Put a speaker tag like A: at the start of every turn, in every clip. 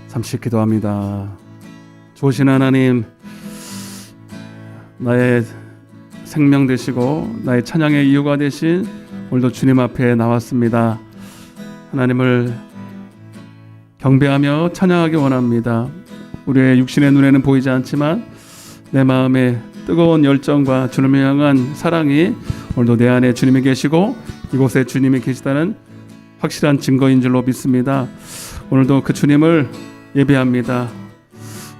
A: 잠시 기도합니다. 좋으신 하나님, 나의 생명 되시고 나의 찬양의 이유가 되신 오늘도 주님 앞에 나왔습니다. 하나님을 경배하며 찬양하기 원합니다. 우리의 육신의 눈에는 보이지 않지만 내 마음에 뜨거운 열정과 주님을 향한 사랑이 오늘도 내 안에 주님이 계시고 이곳에 주님이 계시다는 확실한 증거인 줄로 믿습니다. 오늘도 그 주님을 예배합니다.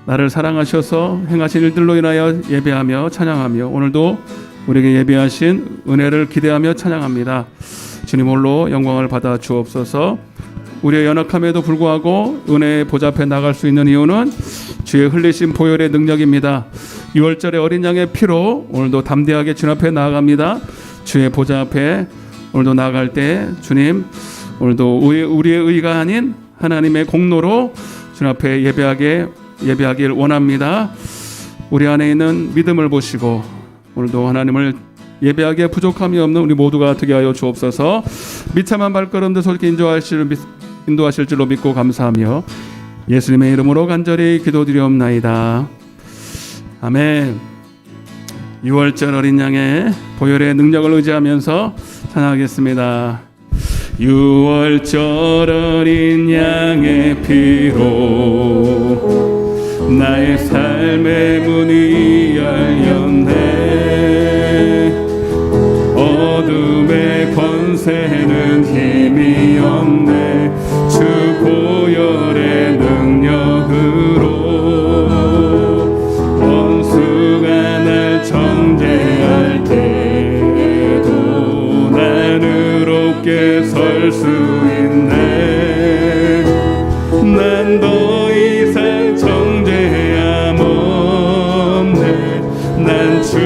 A: 나를 사랑하셔서 행하신 일들로 인하여 예배하며 찬양하며 오늘도 우리에게 예배하신 은혜를 기대하며 찬양합니다. 주님 홀로 영광을 받아 주옵소서. 우리의 연약함에도 불구하고 은혜의 보좌 앞에 나갈 수 있는 이유는 주의 흘리신 보혈의 능력입니다. 6월절의 어린 양의 피로 오늘도 담대하게 주님 앞에 나아갑니다. 주의 보좌 앞에 오늘도 나아갈 때 주님, 오늘도 우리의 의가 아닌 하나님의 공로로 주님 앞에 예배하길 원합니다. 우리 안에 있는 믿음을 보시고 오늘도 하나님을 예배하기에 부족함이 없는 우리 모두가 되게 하여 주옵소서. 미참한 발걸음들 솔직히 인도하실 줄로 믿고 감사하며 예수님의 이름으로 간절히 기도드리옵나이다. 아멘. 6월절 어린 양의 보혈의 능력을 의지하면서 찬양하겠습니다. 6월절 어린 양의 피로 나의 삶의 문이 열렸네. 어둠의 권세는 힘이 없네. 주 보혈의 능력으로 원수가 날 정죄할 때도 난 의롭게 설 수 있네. 난 더 이상 정죄함 없네. 난 주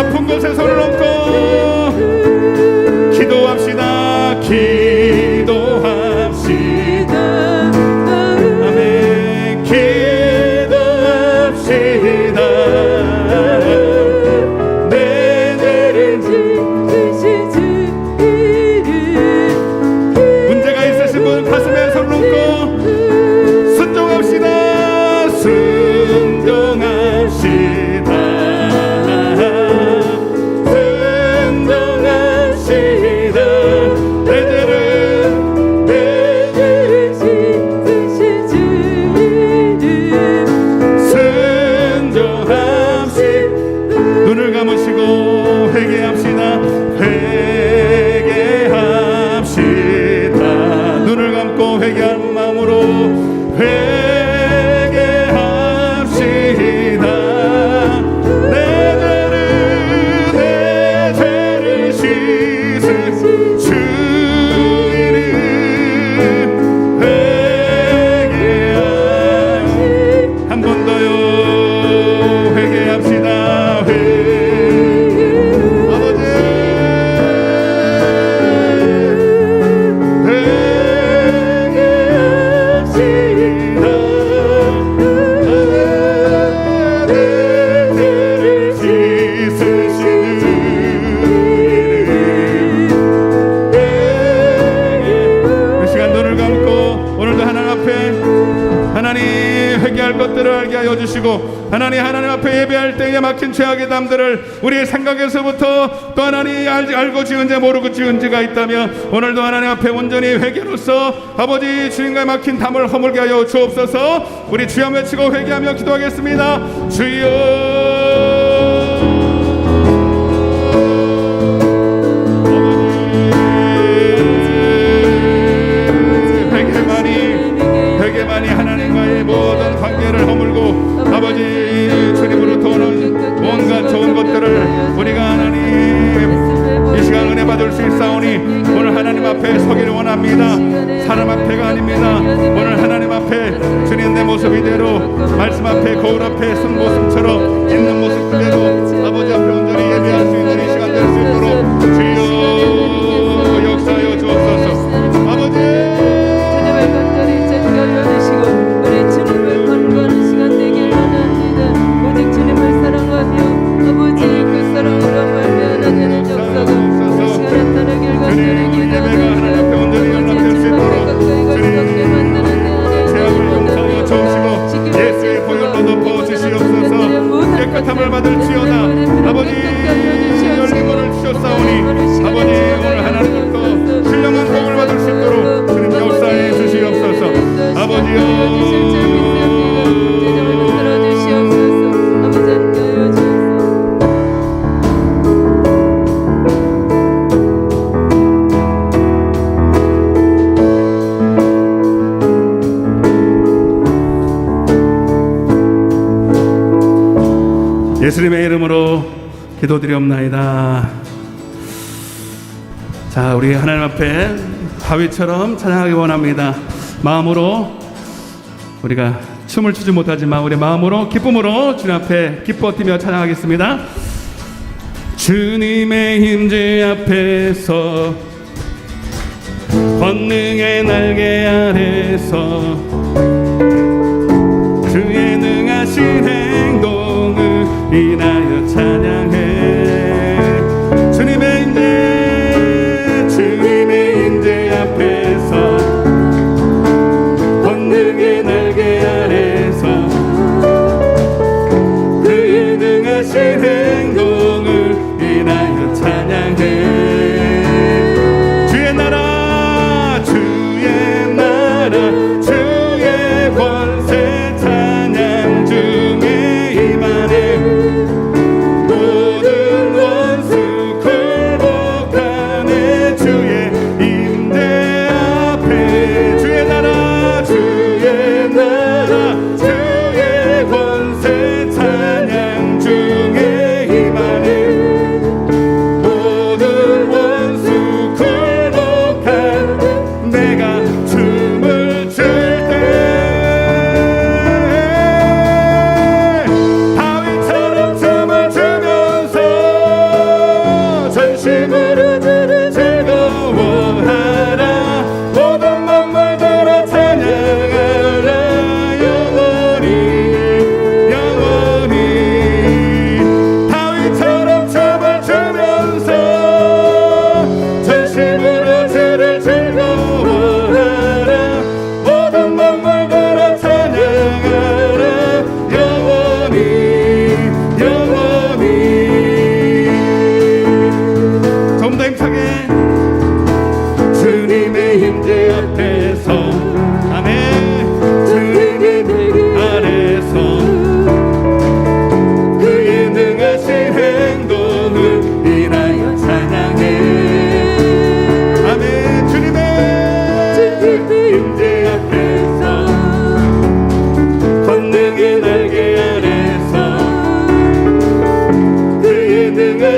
A: 아픈 곳에 손을 얹고 기도합시다. 기도합시다. 아멘. 기도합시다. 내 죄를 지으시기를. 문제가 있으신 분 가슴에 손을 얹고 순종합시다. 순종합시다. 눈을 감으시고 회개합시다. 회개합시다. 눈을 감고 회개하는 마음으로 회개합시다. 내 죄를 씻을 주 이름 회개합시다. 한 번 더요. 회개합시다. 회개할 것들을 알게 하여 주시고 하나님 앞에 예배할 때에 막힌 죄악의 담들을 우리의 생각에서부터 또 하나님 알고 지은 죄 모르고 지은 죄가 있다면 오늘도 하나님 앞에 온전히 회개로서 아버지 주님과 막힌 담을 허물게 하여 주옵소서. 우리 주여 외치고 회개하며 기도하겠습니다. 주여 회개만이 하나님과의 모든 관계를 허물고 아버지 주님으로부터 오는 온갖 좋은 것들을 우리가 하나님 이 시간 은혜 받을 수 있사오니 오늘 하나님 앞에 서기를 원합니다. 사람 앞에가 아닙니다. 오늘 하나님 앞에 주님 내 모습 이대로 말씀 앞에 거울 앞에 선 모습처럼 있는 모습 그대로 아버지 앞에 온전히 예배할 수 있는 이 시간 될 수 있도록 주여 역사하여 주옵소서. 아버지 깨끗함을 받을지어다. 아버지 열림을 주셨사오니 아버지 오늘 하나님부터 신령한 복을 받을 수 있도록 주님 역사해 주시옵소서. 아버지여 예수님의 이름으로 기도드리옵나이다. 자, 우리 하나님 앞에 다윗처럼 찬양하기 원합니다. 마음으로 우리가 춤을 추지 못하지만 우리 마음으로 기쁨으로 주님 앞에 기뻐 뛰며 찬양하겠습니다. 주님의 임재 앞에서 권능의 날개 아래서 주의 능하신 행동을 인하여 찬양해. 주님의 임재 앞에서 권능의 날개 아래서 그의 능하신 행동을 인하여 찬양해. 주의 나라 주의 권세 찬양 중에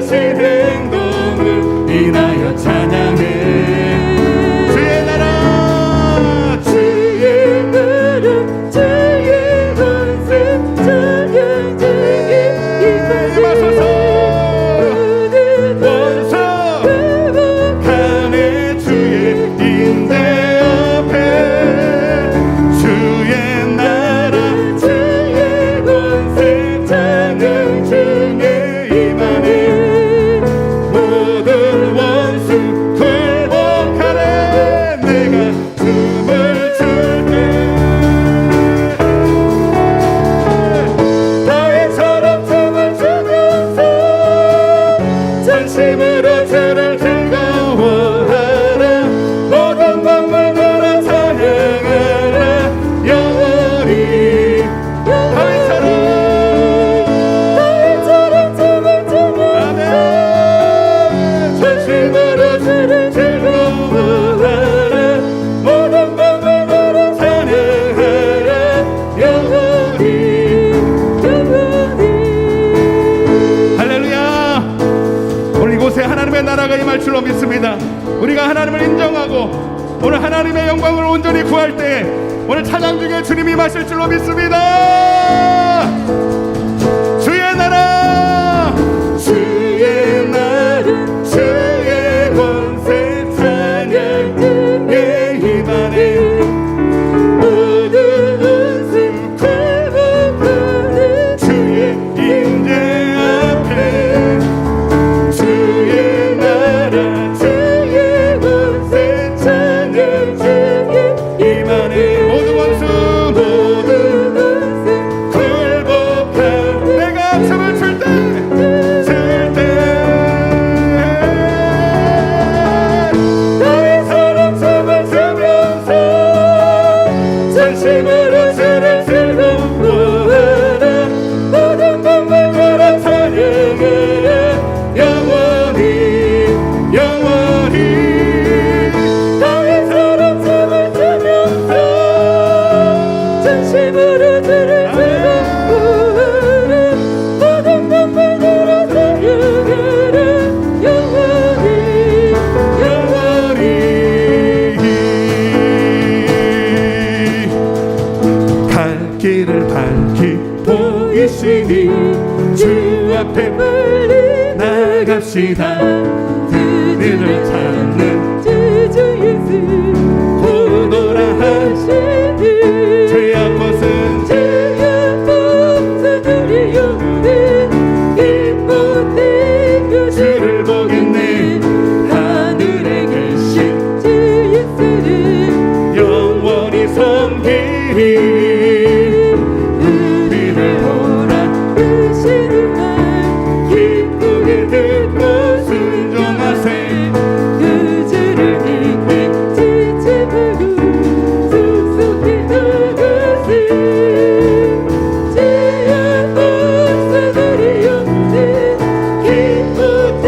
A: 하신 행동을 인하여 찬양해. 주의 나라 주의 나라 주의 권세 찬양 중에 임하소서. 원수 회복하네 주의 임재 앞에. 주의 나라 주의 권세 찬양 중에 임하네. 모든 원수 굴복하네. 내가 춤을 출때 다윗처럼 춤을 추면서 전심으로 주를 즐거워하라. 모든 만물들아 찬양하라. 영원히 다윗처럼 춤을 추면서 전심으로 주를 즐거워하라. 모든 만물들아 찬양하라. 영원히 할렐루야. 오늘 이곳에 하나님의 나라가 임할 줄로 믿습니다. 우리가 하나님을 인정하고 오늘 하나님의 영광을 온전히 구할 때 오늘 찬양 중에 주님이 임하실 줄로 믿습니다. 주의 나라 주의 나라 주의 권세 찬양 중에 임하네. 모든 원수 회복하네. 주의 임재 앞에. 주의 나라 주의 권세 찬양 중에 임하네. 모든 원수 굴복한 내가 춤을 출 때 다윗처럼 춤을 추면서 전심으로 주를 즐거워하라. 모든 만물들아 찬양하라. 영원히 영원히 다윗처럼 춤을 추면서 전심으로 주를 즐거워하라. 모든 만물들아 찬양하라. 영원히 영원히. 갈 길을 밝히 보이시니 주 앞에 빨리 나갑시다. 그들을 찾는 주 예수 오너라 하시니 죄악 벗은 두려움은 기쁜 그 주를 보겠네. 하늘에 계신 주 예수를 영원히 섬기리. 우리를 오라 하시는 말 기쁘게 듣고 순종하세. 그 주를 믿게 지체 말고 속속히 나가세. 죄악 벗은 두려움은 기쁘게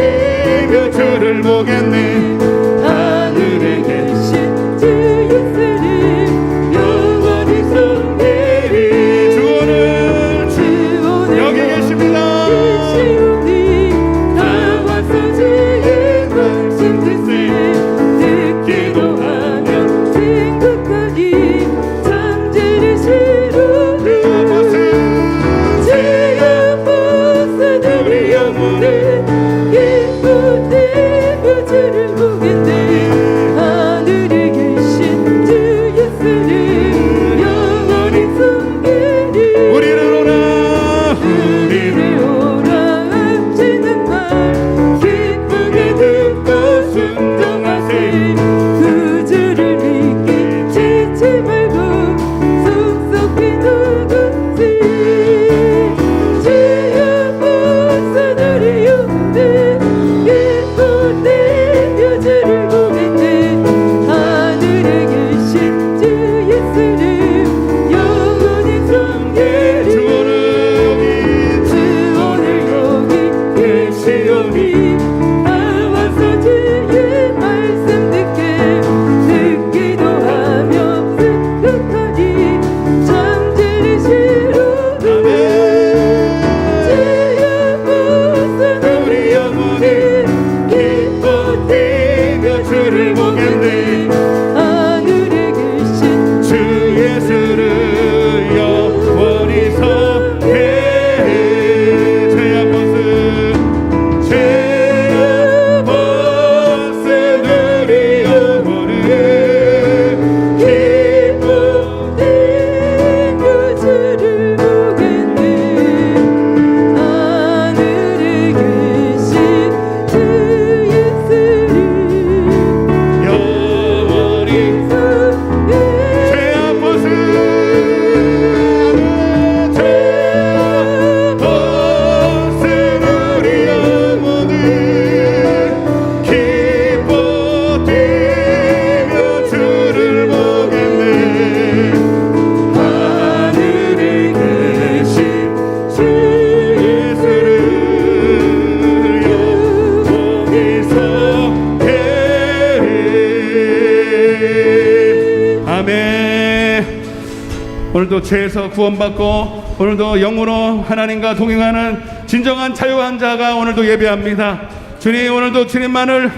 A: 오늘도 죄에서 구원받고 오늘도 영으로 하나님과 동행하는 진정한 자유한 자가 오늘도 예배합니다. 주님, 오늘도 주님만을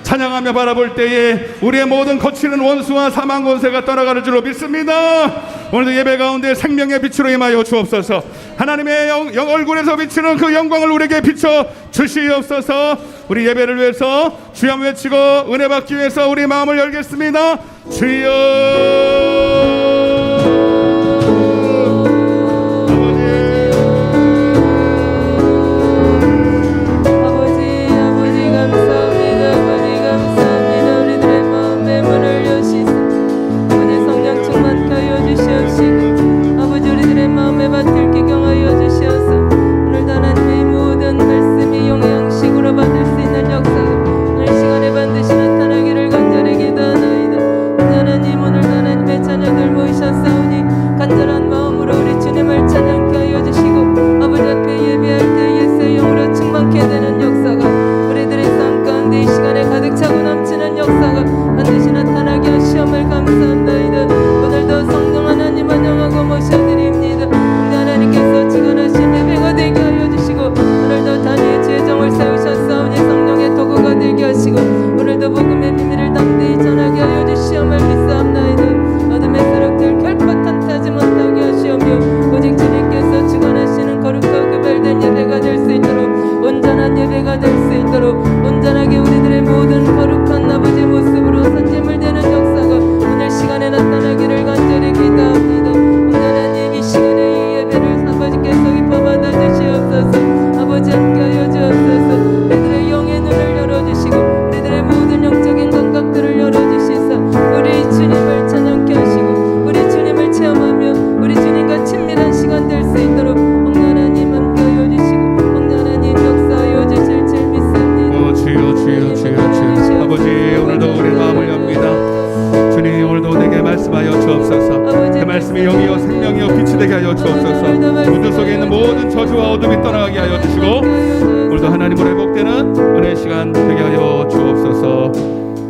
A: 찬양하며 바라볼 때에 우리의 모든 거치는 원수와 사망 권세가 떠나가는 줄로 믿습니다. 오늘도 예배 가운데 생명의 빛으로 임하여 주옵소서. 하나님의 얼굴에서 비치는 그 영광을 우리에게 비춰 주시옵소서. 우리 예배를 위해서 주여 외치고 은혜 받기 위해서 우리 마음을 열겠습니다. 주여.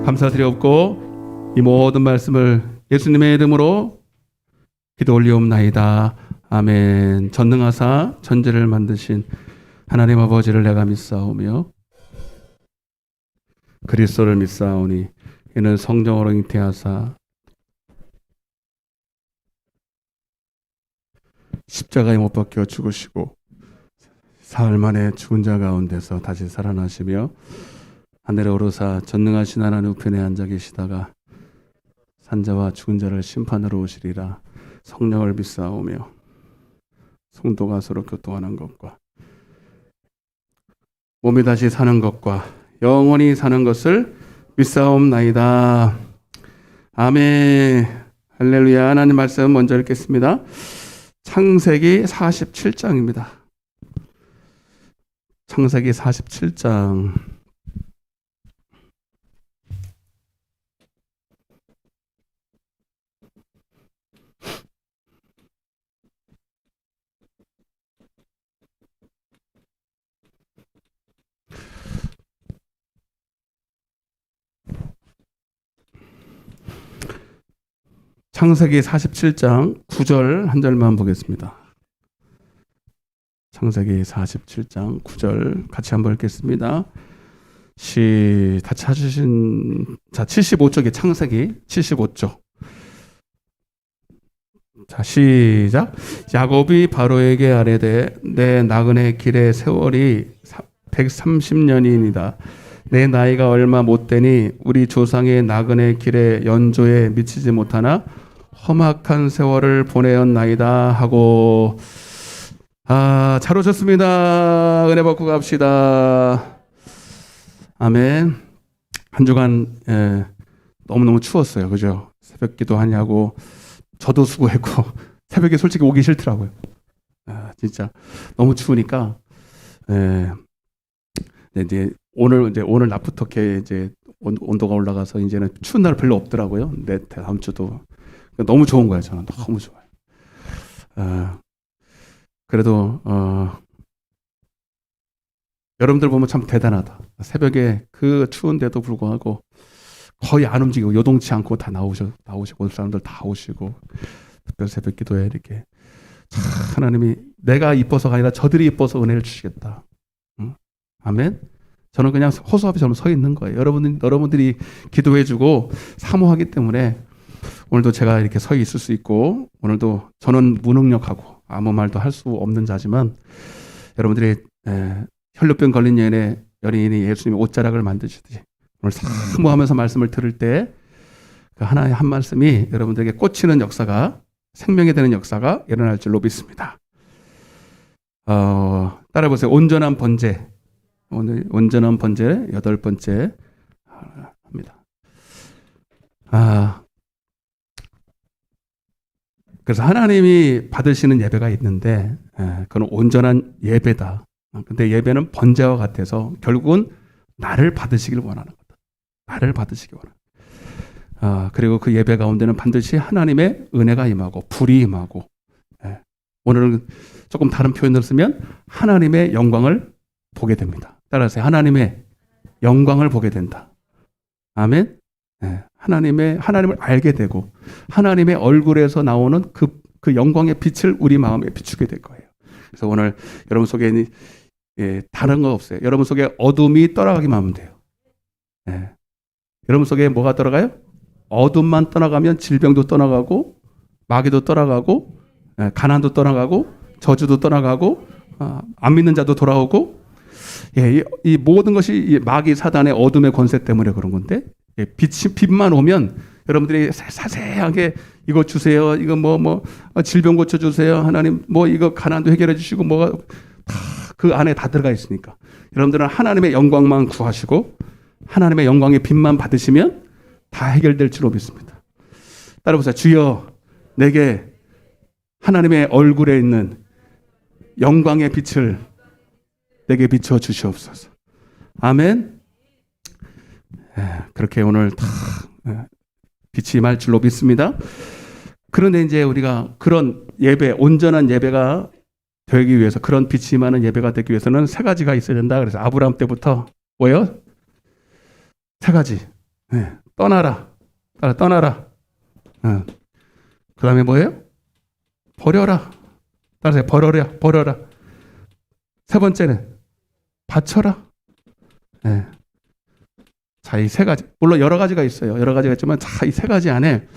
A: 감사드리옵고 이 모든 말씀을 예수님의 이름으로 기도 올리옵나이다. 아멘. 전능하사 천지를 만드신 하나님 아버지를 내가 믿사오며 그리스도를 믿사오니 이는 성령으로 잉태하사 십자가에 못 박혀 죽으시고 사흘 만에 죽은 자 가운데서 다시 살아나시며 하늘에 오르사 전능하신 하나님 우편에 앉아 계시다가 산자와 죽은 자를 심판하러 오시리라. 성령을 믿사오며 성도가 서로 교통하는 것과 몸이 다시 사는 것과 영원히 사는 것을 믿사옵나이다. 아멘. 할렐루야. 하나님 말씀 먼저 읽겠습니다. 창세기 47장입니다. 창세기 47장. 창세기 47장 9절 한 절만 보겠습니다. 창세기 47장 9절 같이 한번 읽겠습니다. 다 찾으신, 자, 75쪽에 창세기 75쪽. 자, 시작. 야곱이 바로에게 아뢰되 내 나그네 길의 세월이 130년이니이다. 내 나이가 얼마 못 되니 우리 조상의 나그네 길의 연조에 미치지 못하나 험악한 세월을 보내었나이다 하고. 잘 오셨습니다. 은혜 받고 갑시다. 아멘. 한 주간 너무너무 추웠어요. 그죠? 새벽 기도 하냐고 저도 수고했고 새벽에 솔직히 오기 싫더라고요. 진짜 너무 추우니까. 이제 오늘 낮부터 이제 온도가 올라가서 이제는 추운 날 별로 없더라고요. 근데 다음 주도 너무 좋은 거예요. 저는 너무 좋아요. 그래도 여러분들 보면 참 대단하다. 새벽에 그 추운데도 불구하고 거의 안 움직이고 요동치 않고 다 나오시고 오늘 사람들 다 오시고 특별 새벽 기도에 이렇게 참 하나님이 내가 이뻐서가 아니라 저들이 이뻐서 은혜를 주시겠다. 응? 아멘. 저는 그냥 호소앞에 저는 서 있는 거예요. 여러분들이 기도해주고 사모하기 때문에 오늘도 제가 이렇게 서 있을 수 있고, 오늘도 저는 무능력하고 아무 말도 할 수 없는 자지만 여러분들이 혈루병 걸린 여인이 예수님의 옷자락을 만드시듯이 오늘 사모하면서 말씀을 들을 때 그 하나의 한 말씀이 여러분들에게 꽂히는 역사가, 생명이 되는 역사가 일어날 줄로 믿습니다. 따라해보세요. 온전한 번제. 오늘 온전한 번제 8번째 합니다. 그래서 하나님이 받으시는 예배가 있는데 그건 온전한 예배다. 근데 예배는 번제와 같아서 결국은 나를 받으시길 원하는 거다. 나를 받으시길 원하는 거다. 그리고 그 예배 가운데는 반드시 하나님의 은혜가 임하고 불이 임하고, 오늘은 조금 다른 표현을 쓰면 하나님의 영광을 보게 됩니다. 따라서 하나님의 영광을 보게 된다. 아멘. 하나님을 알게 되고 하나님의 얼굴에서 나오는 그 영광의 빛을 우리 마음에 비추게 될 거예요. 그래서 오늘 여러분 속에 다른 거 없어요. 여러분 속에 어둠이 떠나가기만 하면 돼요. 여러분 속에 뭐가 떠나가요? 어둠만 떠나가면 질병도 떠나가고 마귀도 떠나가고 가난도 떠나가고 저주도 떠나가고 안 믿는 자도 돌아오고, 이 모든 것이 마귀 사단의 어둠의 권세 때문에 그런 건데, 빛만 오면 여러분들이 자세하게 이거 주세요, 이거 질병 고쳐 주세요, 하나님 이거 가난도 해결해 주시고 뭐가 다 그 안에 다 들어가 있으니까 여러분들은 하나님의 영광만 구하시고 하나님의 영광의 빛만 받으시면 다 해결될 줄로 믿습니다. 따라보세요. 주여, 내게 하나님의 얼굴에 있는 영광의 빛을 내게 비춰 주시옵소서. 아멘. 그렇게 오늘 다 빛이 임할 줄로 믿습니다. 그런데 이제 우리가 그런 예배, 온전한 예배가 되기 위해서, 그런 빛이 임하는 예배가 되기 위해서는 세 가지가 있어야 된다. 그래서 아브라함 때부터 뭐예요? 세 가지. 떠나라. 떠나라. 그 다음에 뭐예요? 버려라. 따라서 버려라. 세 번째는 바쳐라. 자, 이 세 가지. 물론 여러 가지가 있어요. 여러 가지가 있지만, 자, 이 세 가지 안에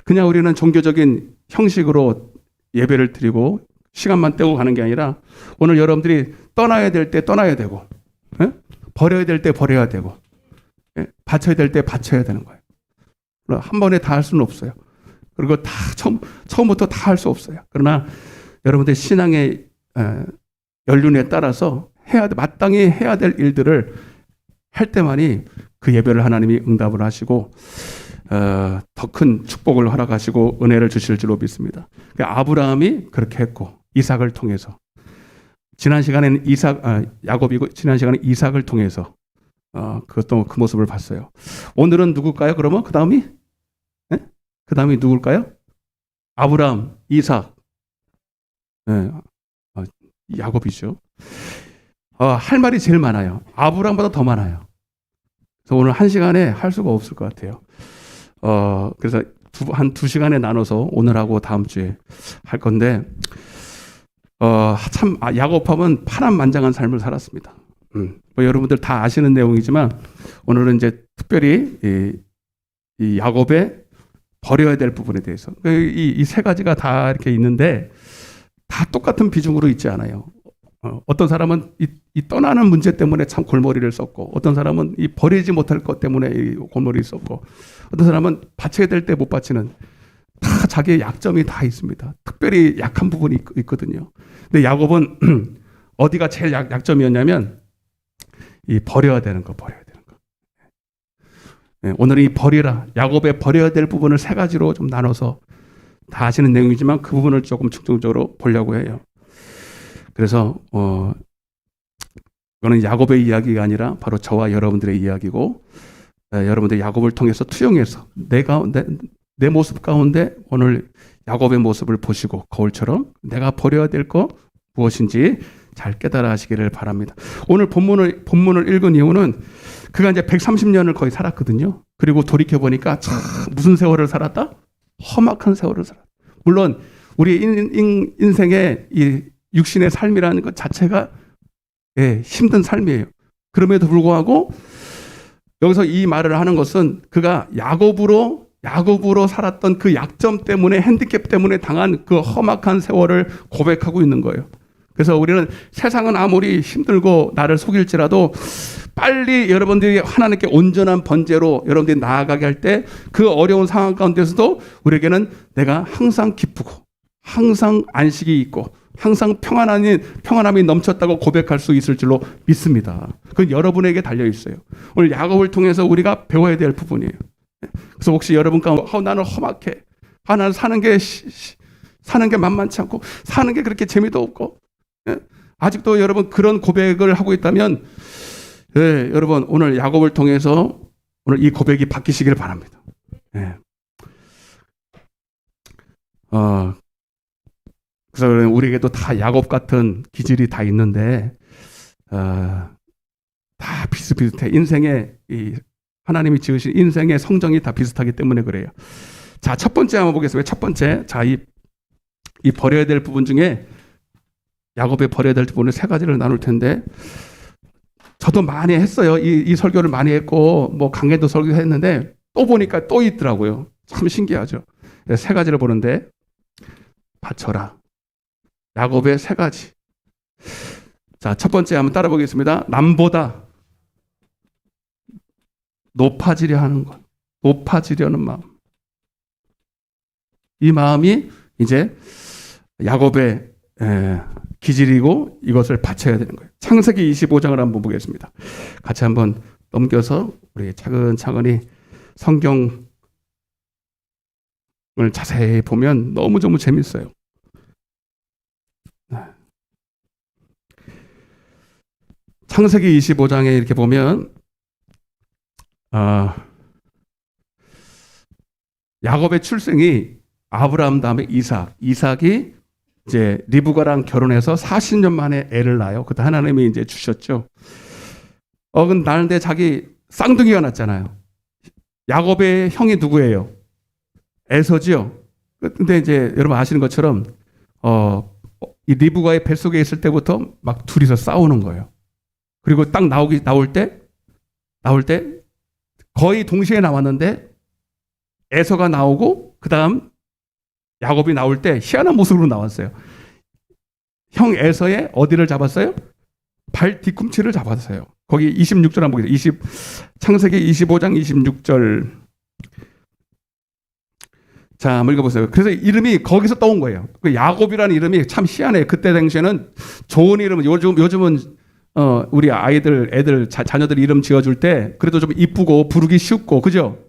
A: 그냥 우리는 종교적인 형식으로 예배를 드리고 시간만 때우고 가는 게 아니라, 오늘 여러분들이 떠나야 될 때 떠나야 되고, 버려야 될 때 버려야 되고, 바쳐야 될 때 바쳐야 되는 거예요. 한 번에 다 할 수는 없어요. 그리고 다 처음부터 다 할 수 없어요. 그러나 여러분들 신앙의 연륜에 따라서 마땅히 해야 될 일들을 할 때만이 그 예배를 하나님이 응답을 하시고 더 큰 축복을 허락하시고 은혜를 주실 줄로 믿습니다. 아브라함이 그렇게 했고, 이삭을 통해서, 지난 시간에는 야곱이고 지난 시간에 이삭을 통해서 그것도 그 모습을 봤어요. 오늘은 누굴까요? 그러면 그 다음이 누굴까요? 아브라함, 이삭, 야곱이죠. 할 말이 제일 많아요. 아브라함보다 더 많아요. 그래서 오늘 한 시간에 할 수가 없을 것 같아요. 그래서 한 2시간에 나눠서 오늘하고 다음 주에 할 건데, 야곱함은 파란만장한 삶을 살았습니다. 여러분들 다 아시는 내용이지만 오늘은 이제 특별히 이 야곱의 버려야 될 부분에 대해서, 이 세 가지가 다 이렇게 있는데 다 똑같은 비중으로 있지 않아요. 어떤 사람은 이 떠나는 문제 때문에 참 골머리를 썼고, 어떤 사람은 이 버리지 못할 것 때문에 이 골머리를 썼고, 어떤 사람은 바쳐야 될 때 못 바치는, 다 자기의 약점이 다 있습니다. 특별히 약한 부분이 있거든요. 근데 야곱은 어디가 제일 약점이었냐면 이 버려야 되는 거. 오늘 이 버리라, 야곱의 버려야 될 부분을 세 가지로 좀 나눠서, 다 아시는 내용이지만 그 부분을 조금 중점적으로 보려고 해요. 그래서 이거는 야곱의 이야기가 아니라 바로 저와 여러분들의 이야기고, 여러분들 야곱을 통해서 투영해서 내 모습 가운데 오늘 야곱의 모습을 보시고 거울처럼 내가 버려야 될 거 무엇인지 잘 깨달아 하시기를 바랍니다. 오늘 본문을 읽은 이유는 그가 이제 130년을 거의 살았거든요. 그리고 돌이켜 보니까 참 무슨 세월을 살았다? 험악한 세월을 살았다. 물론 우리 인생의 이 육신의 삶이라는 것 자체가 힘든 삶이에요. 그럼에도 불구하고 여기서 이 말을 하는 것은 그가 야곱으로 살았던 그 약점 때문에, 핸디캡 때문에 당한 그 험악한 세월을 고백하고 있는 거예요. 그래서 우리는 세상은 아무리 힘들고 나를 속일지라도 빨리 여러분들이 하나님께 온전한 번제로 여러분들이 나아가게 할 때 그 어려운 상황 가운데서도 우리에게는 내가 항상 기쁘고 항상 안식이 있고 항상 평안함이 넘쳤다고 고백할 수 있을 줄로 믿습니다. 그건 여러분에게 달려 있어요. 오늘 야곱을 통해서 우리가 배워야 될 부분이에요. 그래서 혹시 여러분 가운데 나는 험악해, 나는 사는 게 만만치 않고 사는 게 그렇게 재미도 없고, 아직도 여러분 그런 고백을 하고 있다면, 여러분 오늘 야곱을 통해서 오늘 이 고백이 바뀌시길 바랍니다. 그래서 우리에게도 다 야곱 같은 기질이 다 있는데, 다 비슷비슷해. 하나님이 지으신 인생의 성정이 다 비슷하기 때문에 그래요. 자, 첫 번째 한번 보겠습니다. 첫 번째, 자, 이 버려야 될 부분 중에 야곱의 버려야 될 부분을 세 가지를 나눌 텐데, 저도 많이 했어요. 이 설교를 많이 했고, 뭐 강해도 설교했는데 또 보니까 또 있더라고요. 참 신기하죠. 세 가지를 보는데, 바쳐라. 야곱의 세 가지. 자, 첫 번째 한번 따라 보겠습니다. 남보다 높아지려 하는 것, 높아지려는 마음. 이 마음이 이제 야곱의 기질이고 이것을 바쳐야 되는 거예요. 창세기 25장을 한번 보겠습니다. 같이 한번 넘겨서 우리 차근차근히 성경을 자세히 보면 너무너무 재밌어요. 창세기 25장에 이렇게 보면 야곱의 출생이 아브라함 다음에 이삭이 이제 리브가랑 결혼해서 40년 만에 애를 낳아요. 그때 하나님이 이제 주셨죠. 근데 낳는데 자기 쌍둥이가 났잖아요. 야곱의 형이 누구예요? 에서지요. 근데 이제 여러분 아시는 것처럼 이 리브가의 뱃속에 있을 때부터 막 둘이서 싸우는 거예요. 그리고 딱 나올 때 거의 동시에 나왔는데 에서가 나오고 그다음 야곱이 나올 때 희한한 모습으로 나왔어요. 형 에서의 어디를 잡았어요? 발 뒤꿈치를 잡았어요. 거기 26절 한번 보겠습니다. 창세기 25장 26절. 자, 한번 읽어보세요. 그래서 이름이 거기서 떠온 거예요. 그 야곱이라는 이름이 참 희한해요. 그때 당시에는 좋은 이름은 요즘은 우리 애들 자녀들 이름 지어줄 때 그래도 좀 이쁘고 부르기 쉽고, 그죠?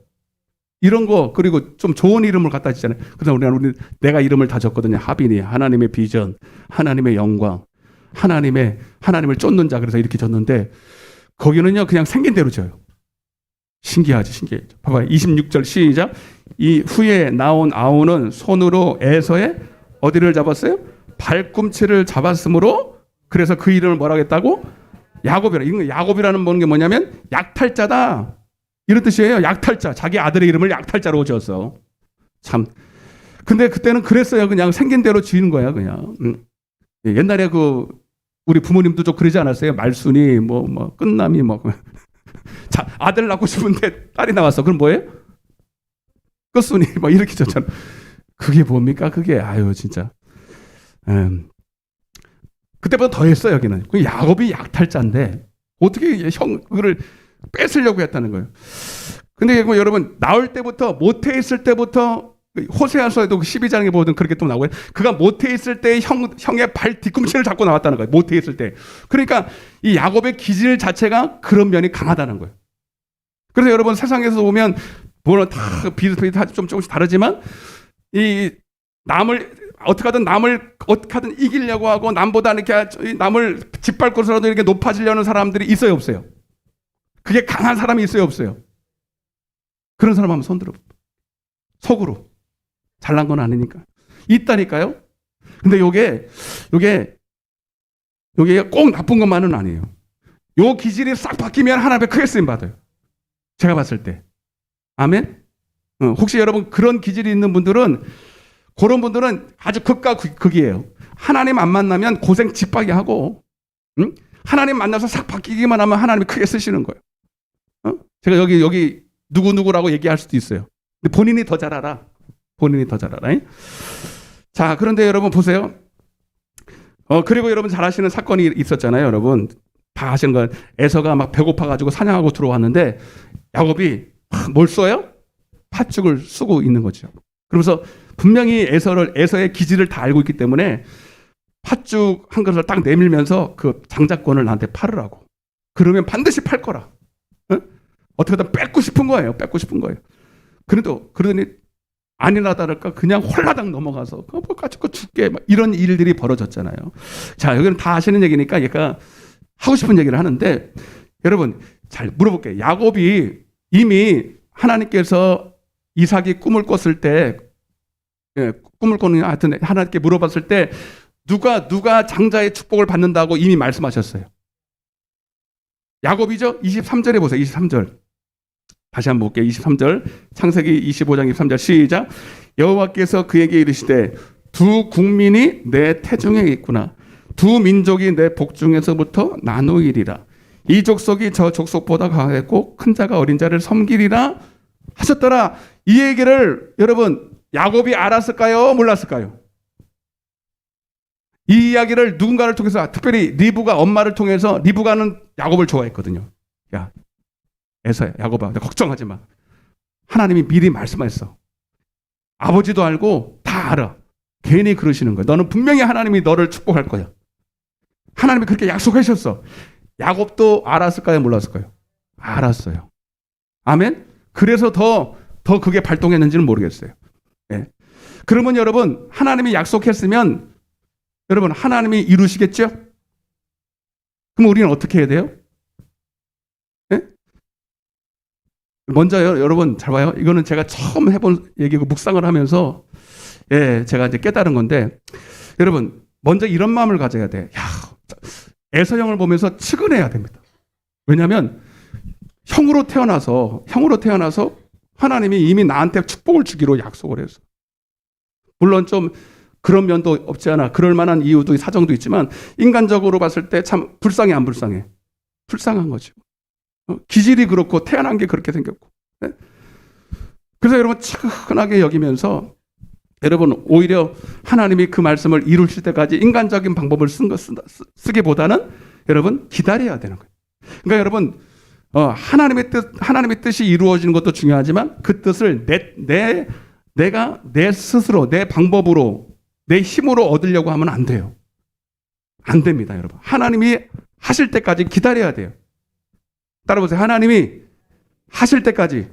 A: 이런 거, 그리고 좀 좋은 이름을 갖다 주잖아요. 그래서 우리 내가 이름을 다 줬거든요. 하빈이, 하나님의 비전, 하나님의 영광, 하나님을 쫓는 자, 그래서 이렇게 줬는데 거기는요 그냥 생긴 대로 줘요. 신기하지, 신기해. 봐봐요. 26절 시작. 이 후에 나온 아우는 손으로 에서의 어디를 잡았어요? 발꿈치를 잡았으므로, 그래서 그 이름을 뭐라고 했다고? 야곱이라는 게 뭐냐면 약탈자다, 이런 뜻이에요. 약탈자. 자기 아들의 이름을 약탈자로 지었어. 참. 근데 그때는 그랬어요. 그냥 생긴 대로 지은 거야, 그냥. 옛날에 우리 부모님도 좀 그러지 않았어요? 말순이, 끝남이, 자, 아들 낳고 싶은데 딸이 나왔어. 그럼 뭐예요? 끝순이, 이렇게 줬잖아. 그게 뭡니까? 그게, 아유, 진짜. 그때보다 더 했어요, 여기는. 야곱이 약탈자인데, 어떻게 그를 뺏으려고 했다는 거예요. 근데 여러분, 나올 때부터, 모태 있을 때부터, 호세아서에도 12장에 보든 그렇게 또 나오고요. 그가 모태 있을 때 형의 발 뒤꿈치를 잡고 나왔다는 거예요. 모태 있을 때. 그러니까 이 야곱의 기질 자체가 그런 면이 강하다는 거예요. 그래서 여러분 세상에서 보면 물론 다 비슷비슷하지 좀 조금씩 다르지만 남을 어떻게든 이기려고 하고 남보다 이렇게 남을 짓밟고서라도 이렇게 높아지려는 사람들이 있어요, 없어요? 그게 강한 사람이 있어요, 없어요? 그런 사람 한번 손 들어. 속으로. 잘난 건 아니니까. 있다니까요. 근데 요게 꼭 나쁜 것만은 아니에요. 요 기질이 싹 바뀌면 하나님의 크게 쓰임 받아요. 제가 봤을 때. 아멘? 혹시 여러분 그런 기질이 있는 분들은 그런 분들은 아주 극과 극이에요. 하나님 안 만나면 고생 짓박이 하고, 응? 하나님 만나서 싹 바뀌기만 하면 하나님이 크게 쓰시는 거예요. 제가 여기 누구누구라고 얘기할 수도 있어요. 근데 본인이 더 잘 알아. 본인이 더 잘 알아. 자, 그런데 여러분 보세요. 그리고 여러분 잘 아시는 사건이 있었잖아요, 여러분. 다 아시는 건 에서가 막 배고파가지고 사냥하고 들어왔는데 야곱이 뭘 써요? 팥죽을 쓰고 있는 거죠. 그러면서 분명히 에서의 기질을 다 알고 있기 때문에 팥죽 한 그릇을 딱 내밀면서 그 장자권을 나한테 팔으라고. 그러면 반드시 팔 거라. 어떻게든 뺏고 싶은 거예요. 그러더니 아니나 다를까 그냥 홀라당 넘어가서 가지고 죽게 막 이런 일들이 벌어졌잖아요. 자, 여기는 다 아시는 얘기니까 얘가 하고 싶은 얘기를 하는데 여러분 잘 물어볼게요. 야곱이 이미 하나님께서 이삭이 꿈을 꿨을 때 꿈을 꿨는 하여튼 하나님께 물어봤을 때 누가 장자의 축복을 받는다고 이미 말씀하셨어요. 야곱이죠? 23절에 보세요. 23절. 다시 한번 볼게요. 23절. 창세기 25장 23절 시작. 여호와께서 그에게 이르시되 두 국민이 내 태중에 있구나. 두 민족이 내 복중에서부터 나누이리라. 이 족속이 저 족속보다 강하겠고 큰 자가 어린 자를 섬기리라 하셨더라. 이 얘기를 여러분 야곱이 알았을까요? 몰랐을까요? 이 이야기를 누군가를 통해서 특별히 리브가 엄마를 통해서 리브가는 야곱을 좋아했거든요. 야 에서야 야곱아 걱정하지 마. 하나님이 미리 말씀하셨어. 아버지도 알고 다 알아. 괜히 그러시는 거야. 너는 분명히 하나님이 너를 축복할 거야. 하나님이 그렇게 약속하셨어. 야곱도 알았을까요? 몰랐을까요? 알았어요. 아멘? 그래서 더 그게 발동했는지는 모르겠어요. 네. 그러면 여러분 하나님이 약속했으면 여러분 하나님이 이루시겠죠? 그럼 우리는 어떻게 해야 돼요? 네? 먼저요, 여러분 잘 봐요. 이거는 제가 처음 해본 얘기고 묵상을 하면서 제가 이제 깨달은 건데 여러분 먼저 이런 마음을 가져야 돼. 에서 형을 보면서 측은해야 됩니다. 왜냐하면 형으로 태어나서 하나님이 이미 나한테 축복을 주기로 약속을 했어. 물론 좀 그런 면도 없지 않아. 그럴 만한 이유도 사정도 있지만 인간적으로 봤을 때 참 불쌍해 안 불쌍해? 불쌍한 거죠. 기질이 그렇고 태어난 게 그렇게 생겼고. 네? 그래서 여러분 측은하게 여기면서 여러분 오히려 하나님이 그 말씀을 이루실 때까지 인간적인 방법을 쓰기보다는 여러분 기다려야 되는 거예요. 그러니까 여러분 하나님의 뜻이 이루어지는 것도 중요하지만 그 뜻을 내가 내 스스로 내 방법으로 내 힘으로 얻으려고 하면 안 돼요. 안 됩니다, 여러분. 하나님이 하실 때까지 기다려야 돼요. 따라보세요. 하나님이 하실 때까지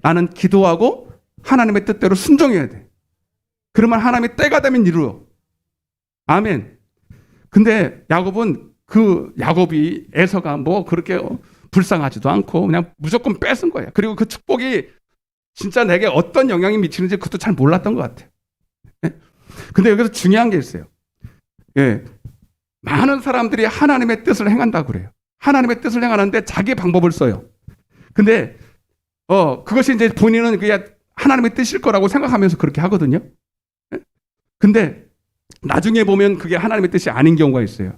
A: 나는 기도하고 하나님의 뜻대로 순종해야 돼. 그러면 하나님이 때가 되면 이루어. 아멘. 근데 야곱이 에서가 뭐 그렇게 불쌍하지도 않고 그냥 무조건 뺏은 거예요. 그리고 그 축복이 진짜 내게 어떤 영향이 미치는지 그것도 잘 몰랐던 것 같아요. 근데 여기서 중요한 게 있어요. 많은 사람들이 하나님의 뜻을 행한다고 그래요. 하나님의 뜻을 행하는데 자기 방법을 써요. 근데 그것이 이제 본인은 그냥 하나님의 뜻일 거라고 생각하면서 그렇게 하거든요. 근데 나중에 보면 그게 하나님의 뜻이 아닌 경우가 있어요.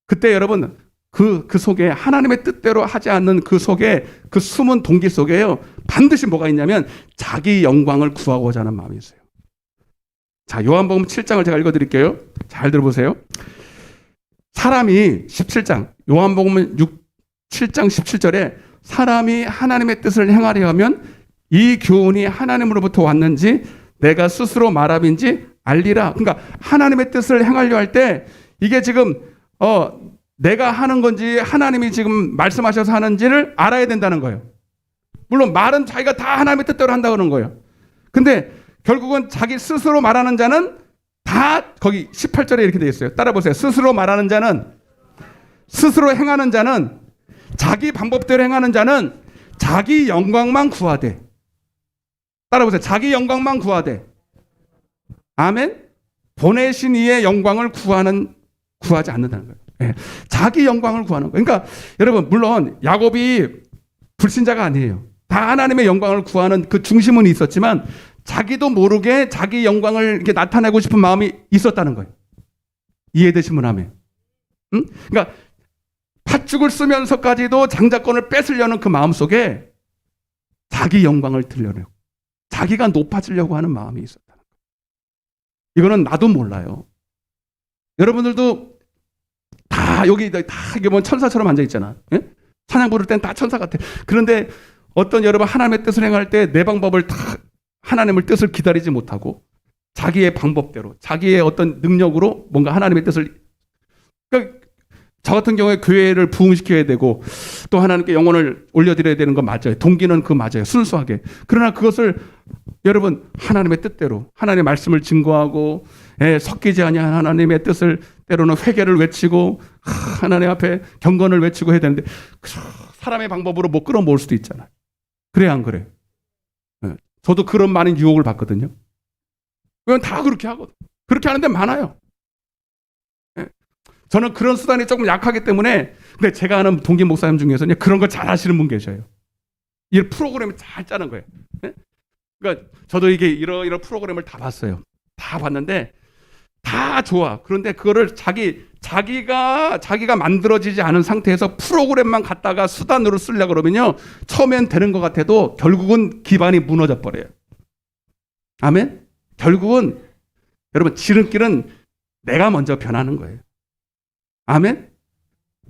A: 그때 여러분 그 속에 하나님의 뜻대로 하지 않는 그 속에 그 숨은 동기 속에요 반드시 뭐가 있냐면 자기 영광을 구하고자 하는 마음이 있어요. 자, 요한복음 7장을 제가 읽어드릴게요. 잘 들어보세요. 사람이 17장 요한복음 7장 17절에 사람이 하나님의 뜻을 행하려 하면 이 교훈이 하나님으로부터 왔는지 내가 스스로 말함인지 알리라. 그러니까 하나님의 뜻을 행하려 할 때 이게 지금 내가 하는 건지 하나님이 지금 말씀하셔서 하는지를 알아야 된다는 거예요. 물론 말은 자기가 다 하나님의 뜻대로 한다고 하는 거예요. 근데 결국은 자기 스스로 말하는 자는 다 거기 18절에 이렇게 되어 있어요. 따라 보세요. 스스로 말하는 자는 스스로 행하는 자는 자기 방법대로 행하는 자는 자기 영광만 구하되. 따라 보세요. 자기 영광만 구하되. 아멘. 보내신 이의 영광을 구하지 않는다는 거예요. 네. 자기 영광을 구하는 거예요. 그러니까 여러분 물론 야곱이 불신자가 아니에요. 다 하나님의 영광을 구하는 그 중심은 있었지만 자기도 모르게 자기 영광을 이렇게 나타내고 싶은 마음이 있었다는 거예요. 이해되시면 아멘. 응? 그러니까 팥죽을 쓰면서까지도 장자권을 뺏으려는 그 마음 속에 자기 영광을 들려내고 자기가 높아지려고 하는 마음이 있었다는 거예요. 이거는 나도 몰라요. 여러분들도 다 여기 다 이게 뭐 천사처럼 앉아 있잖아. 예? 찬양 부를 땐 다 천사 같아. 그런데 어떤 여러분 하나님의 뜻을 행할 때 내 방법을 다 하나님의 뜻을 기다리지 못하고 자기의 방법대로 자기의 어떤 능력으로 뭔가 하나님의 뜻을, 그러니까 저 같은 경우에 교회를 부흥시켜야 되고 또 하나님께 영혼을 올려드려야 되는 건 맞아요. 동기는 그 맞아요. 순수하게. 그러나 그것을 여러분 하나님의 뜻대로 하나님의 말씀을 증거하고 섞이지 아니한 하나님의 뜻을 때로는 회개를 외치고 하나님 앞에 경건을 외치고 해야 되는데 사람의 방법으로 못 끌어모을 수도 있잖아요. 그래 안 그래? 저도 그런 많은 유혹을 받거든요. 그건 다 그렇게 하거든. 그렇게 하는 데 많아요. 저는 그런 수단이 조금 약하기 때문에, 근데 제가 아는 동기 목사님 중에서는 그런 걸 잘 하시는 분 계셔요. 이 프로그램을 잘 짜는 거예요. 그러니까 저도 이게 이런 프로그램을 다 봤어요. 다 봤는데 다 좋아. 그런데 그거를 자기가 만들어지지 않은 상태에서 프로그램만 갖다가 수단으로 쓰려고 그러면요, 처음엔 되는 것 같아도 결국은 기반이 무너져 버려요. 아멘? 결국은 여러분 지름길은 내가 먼저 변하는 거예요. 아멘?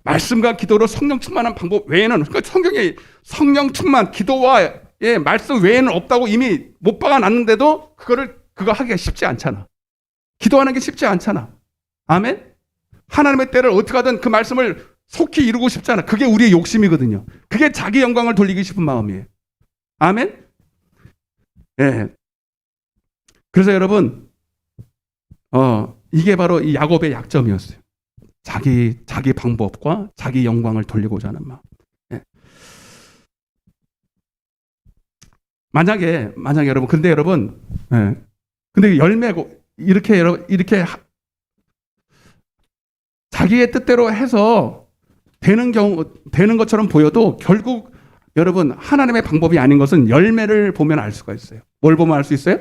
A: 말씀과 기도로 성령 충만한 방법 외에는, 그러니까 성경에 성령 충만, 기도와 말씀 외에는 없다고 이미 못 박아놨는데도 그거 하기가 쉽지 않잖아. 기도하는 게 쉽지 않잖아. 아멘? 하나님의 때를 어떻게 하든 그 말씀을 속히 이루고 싶잖아. 그게 우리의 욕심이거든요. 그게 자기 영광을 돌리기 싶은 마음이에요. 아멘? 예. 그래서 여러분, 이게 바로 이 야곱의 약점이었어요. 자기 방법과 자기 영광을 돌리고자 하는 마음. 예. 만약에 여러분, 근데 여러분, 근데 열매고 이렇게 자기의 뜻대로 해서 되는 것처럼 보여도 결국 여러분 하나님의 방법이 아닌 것은 열매를 보면 알 수가 있어요. 뭘 보면 알 수 있어요?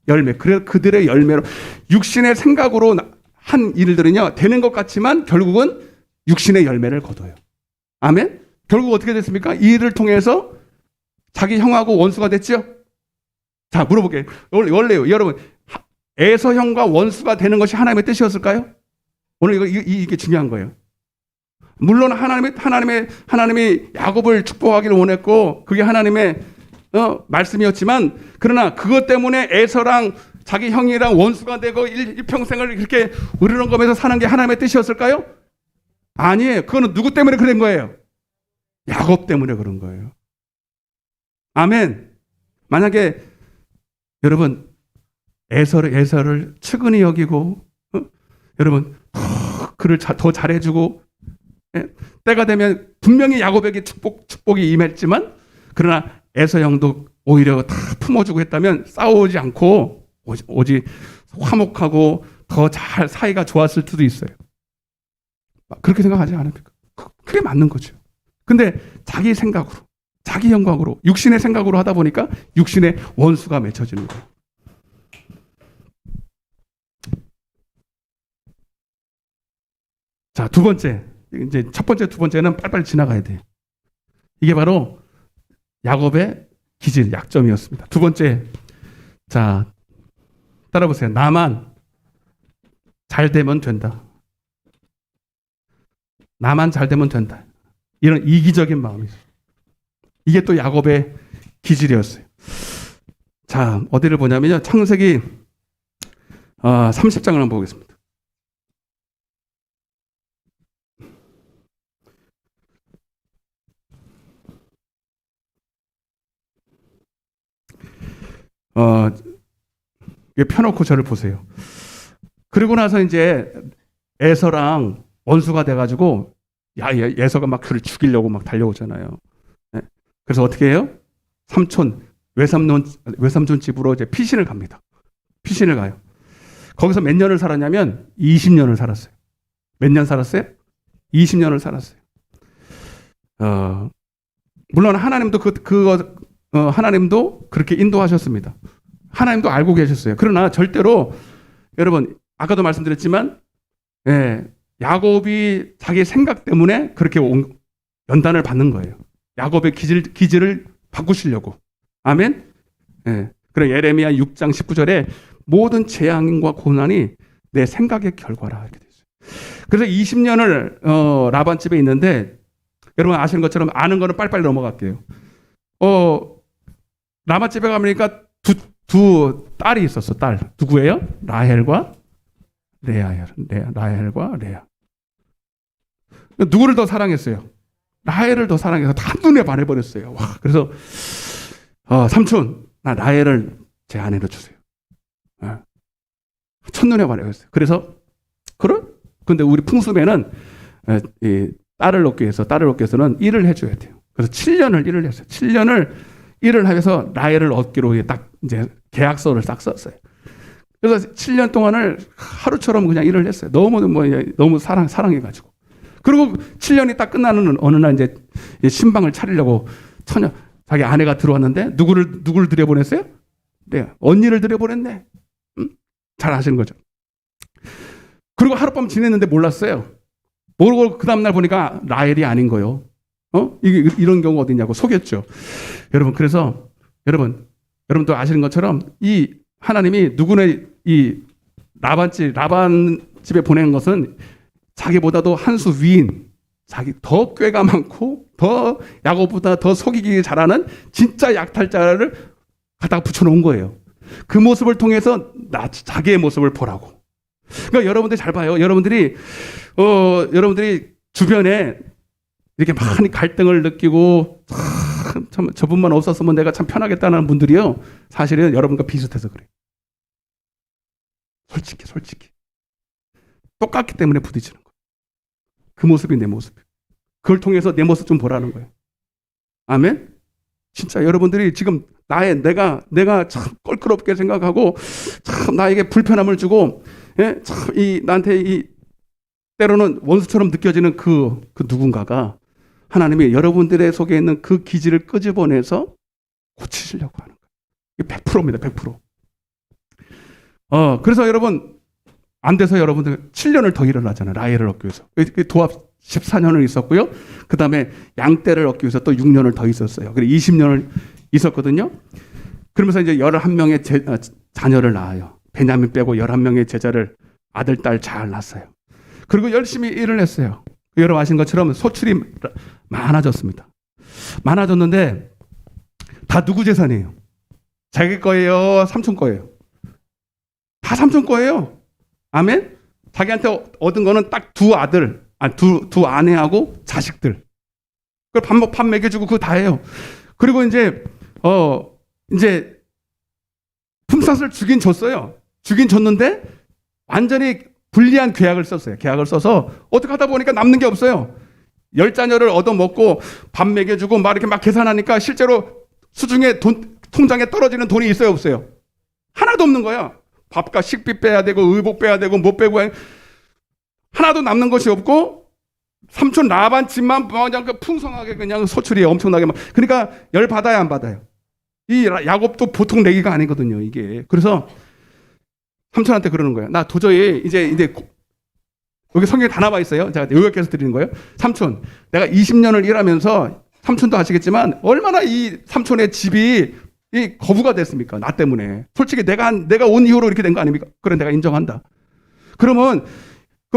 A: 열매. 그래 그들의 열매로 육신의 생각으로 한 일들은요 되는 것 같지만 결국은 육신의 열매를 거둬요. 아멘. 결국 어떻게 됐습니까? 이 일을 통해서 자기 형하고 원수가 됐죠. 자, 물어볼게요. 원래요, 여러분, 에서 형과 원수가 되는 것이 하나님의 뜻이었을까요? 오늘 이게 중요한 거예요. 물론 하나님이 야곱을 축복하기를 원했고 그게 하나님의 말씀이었지만, 그러나 그것 때문에 에서랑 자기 형이랑 원수가 되고 일평생을 그렇게 으르렁거리면서 사는 게 하나님의 뜻이었을까요? 아니에요. 그거는 누구 때문에 그런 거예요? 야곱 때문에 그런 거예요. 아멘. 만약에 여러분 에서를 측은히 여기고 여러분 그를 더 잘해주고 때가 되면 분명히 야곱에게 축복이 임했지만, 그러나 에서 형도 오히려 다 품어주고 했다면 싸우지 않고 오직 화목하고 더 잘 사이가 좋았을 수도 있어요. 그렇게 생각하지 않습니까? 그게 맞는 거죠. 근데 자기 생각으로, 자기 영광으로, 육신의 생각으로 하다 보니까 육신의 원수가 맺혀지는 거예요. 자, 두 번째. 이제 첫 번째, 두 번째는 빨리빨리 지나가야 돼요. 이게 바로 야곱의 기질, 약점이었습니다. 두 번째. 자, 따라보세요. 나만 잘 되면 된다. 나만 잘 되면 된다. 이런 이기적인 마음이 있어요. 이게 또 야곱의 기질이었어요. 자, 어디를 보냐면요. 창세기 30장을 한번 보겠습니다. 펴놓고 저를 보세요. 그리고 나서 이제 에서랑 원수가 돼가지고 에서가 막 그를 죽이려고 막 달려오잖아요. 그래서 어떻게 해요? 외삼촌 집으로 이제 피신을 갑니다. 피신을 가요. 거기서 몇 년을 살았냐면 20년을 살았어요. 몇 년 살았어요? 20년을 살았어요. 물론 하나님도 하나님도 그렇게 인도하셨습니다. 하나님도 알고 계셨어요. 그러나 절대로 여러분 아까도 말씀드렸지만 야곱이 자기 생각 때문에 그렇게 연단을 받는 거예요. 야곱의 기질을 바꾸시려고. 아멘. 그래 예레미야 6장 19절에 모든 재앙과 고난이 내 생각의 결과라 이렇게 돼 있어요. 그래서 20년을 라반 집에 있는데 여러분 아시는 것처럼 아는 거는 빨리빨리 넘어갈게요. 라반 집에 가보니까 두 딸이 있었어. 딸 누구예요? 라헬과 레아예요. 라헬과 레아. 누구를 더 사랑했어요? 라헬을 더 사랑해서 한눈에 반해버렸어요. 와, 그래서 삼촌 나 라헬을 제 아내로 주세요. 첫눈에 반해버렸어요. 그래서 그래? 근데 우리 풍습에는 이 딸을 얻기 위해서는 일을 해줘야 돼요. 그래서 7년을 일을 했어요. 7년을 일을 하면서 라헬을 얻기로 딱 이제 계약서를 딱 썼어요. 그래서 7년 동안을 하루처럼 그냥 일을 했어요. 너무 사랑해가지고. 그리고 7년이 딱 끝나는 어느 날 이제 신방을 차리려고 자기 아내가 들어왔는데 누구를 들여보냈어요? 네, 언니를 들여보냈네. 잘 아시는 거죠. 그리고 하룻밤 지냈는데 몰랐어요. 모르고 그 다음날 보니까 라헬이 아닌 거예요. 이런 경우 어디냐고 속였죠. 여러분, 그래서 여러분도 아시는 것처럼 이 하나님이 누구네 이 라반 집에 보내는 것은 자기보다도 한 수 위인, 자기 더 꾀가 많고 더 야곱보다 더 속이기 잘하는 진짜 약탈자를 갖다가 붙여놓은 거예요. 그 모습을 통해서 자기의 모습을 보라고. 그러니까 여러분들 잘 봐요. 여러분들이 주변에 이렇게 많이 갈등을 느끼고 참 저분만 없었으면 내가 참 편하겠다는 분들이요. 사실은 여러분과 비슷해서 그래요. 솔직히. 똑같기 때문에 부딪히는 거예요. 그 모습이 내 모습. 그걸 통해서 내 모습 좀 보라는 거예요. 아멘? 진짜 여러분들이 지금 내가 참 껄끄럽게 생각하고 참 나에게 불편함을 주고 참 나한테 때로는 원수처럼 느껴지는 그 누군가가 하나님이 여러분들의 속에 있는 그 기질을 끄집어내서 고치시려고 하는 거예요. 이게 100%입니다. 100%. 그래서 여러분 안 돼서 여러분들 7년을 더 일을 하잖아요. 라헬을 얻기 위해서. 도합 14년을 있었고요. 그 다음에 양떼를 얻기 위해서 또 6년을 더 있었어요. 그리고 20년을 있었거든요. 그러면서 이제 11명의 자녀를 낳아요. 베냐민 빼고 11명의 제자를 아들, 딸 잘 낳았어요. 그리고 열심히 일을 했어요. 여러분 아시는 것처럼 소출이 많아졌습니다. 많아졌는데 다 누구 재산이에요? 자기 거예요? 삼촌 거예요? 다 삼촌 거예요. 아멘? 자기한테 얻은 거는 딱 두 아들, 두 아내하고 자식들. 그걸 밥 먹여주고 그거 다 해요. 그리고 이제 품삯을 주긴 줬어요. 주긴 줬는데 완전히 불리한 계약을 썼어요. 계약을 써서 어떻게 하다 보니까 남는 게 없어요. 10자녀를 얻어먹고 밥 먹여주고 막 이렇게 막 계산하니까 실제로 수중에 통장에 떨어지는 돈이 있어요, 없어요? 하나도 없는 거야. 밥값, 식비 빼야 되고 의복 빼야 되고 못 빼고 하나도 남는 것이 없고 삼촌 라반 집만 그냥 풍성하게 그냥 소출이 엄청나게 막 그러니까 열 받아야 안 받아요. 이 야곱도 보통 내기가 아니거든요, 이게. 그래서 삼촌한테 그러는 거예요. 나 도저히 이제 여기 성경에 다 나와 있어요. 제가 요약해서 드리는 거예요. 삼촌, 내가 20년을 일하면서 삼촌도 아시겠지만 얼마나 이 삼촌의 집이 이 거부가 됐습니까? 나 때문에. 솔직히 내가 온 이후로 이렇게 된 거 아닙니까? 그래, 내가 인정한다. 그럼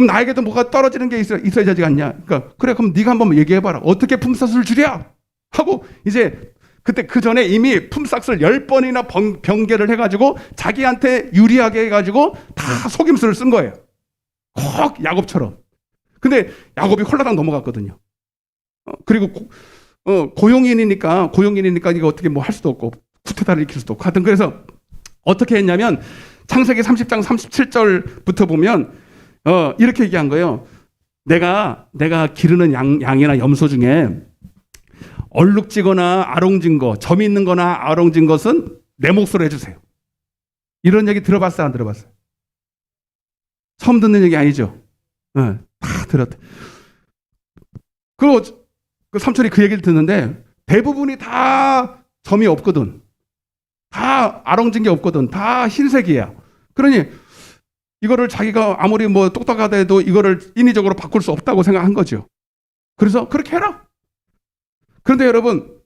A: 나에게도 뭐가 떨어지는 게 있어야 되지 않냐? 그러니까 그래, 그럼 네가 한번 얘기해봐라. 어떻게 품삯을 주랴? 하고 이제 그때 그 전에 이미 품삯을 10번이나 변개를 해가지고 자기한테 유리하게 해가지고 다 속임수를 쓴 거예요. 꼭 야곱처럼. 근데 야곱이 홀라당 넘어갔거든요. 그리고 고용인이니까 이거 어떻게 뭐 할 수도 없고 쿠데타를 일으킬 수도 없고 하여튼 그래서 어떻게 했냐면 창세기 30장 37절부터 보면 이렇게 얘기한 거예요. 내가 기르는 양이나 염소 중에 얼룩지거나 아롱진 거, 점 있는 거나 아롱진 것은 내 몫으로 해주세요. 이런 얘기 들어봤어요? 안 들어봤어요? 처음 듣는 얘기 아니죠? 다 들었대. 그 삼촌이 그 얘기를 듣는데 대부분이 다 점이 없거든. 다 아롱진 게 없거든. 다 흰색이야. 그러니 이거를 자기가 아무리 뭐 똑똑하다 해도 이거를 인위적으로 바꿀 수 없다고 생각한 거죠. 그래서 그렇게 해라. 그런데 여러분,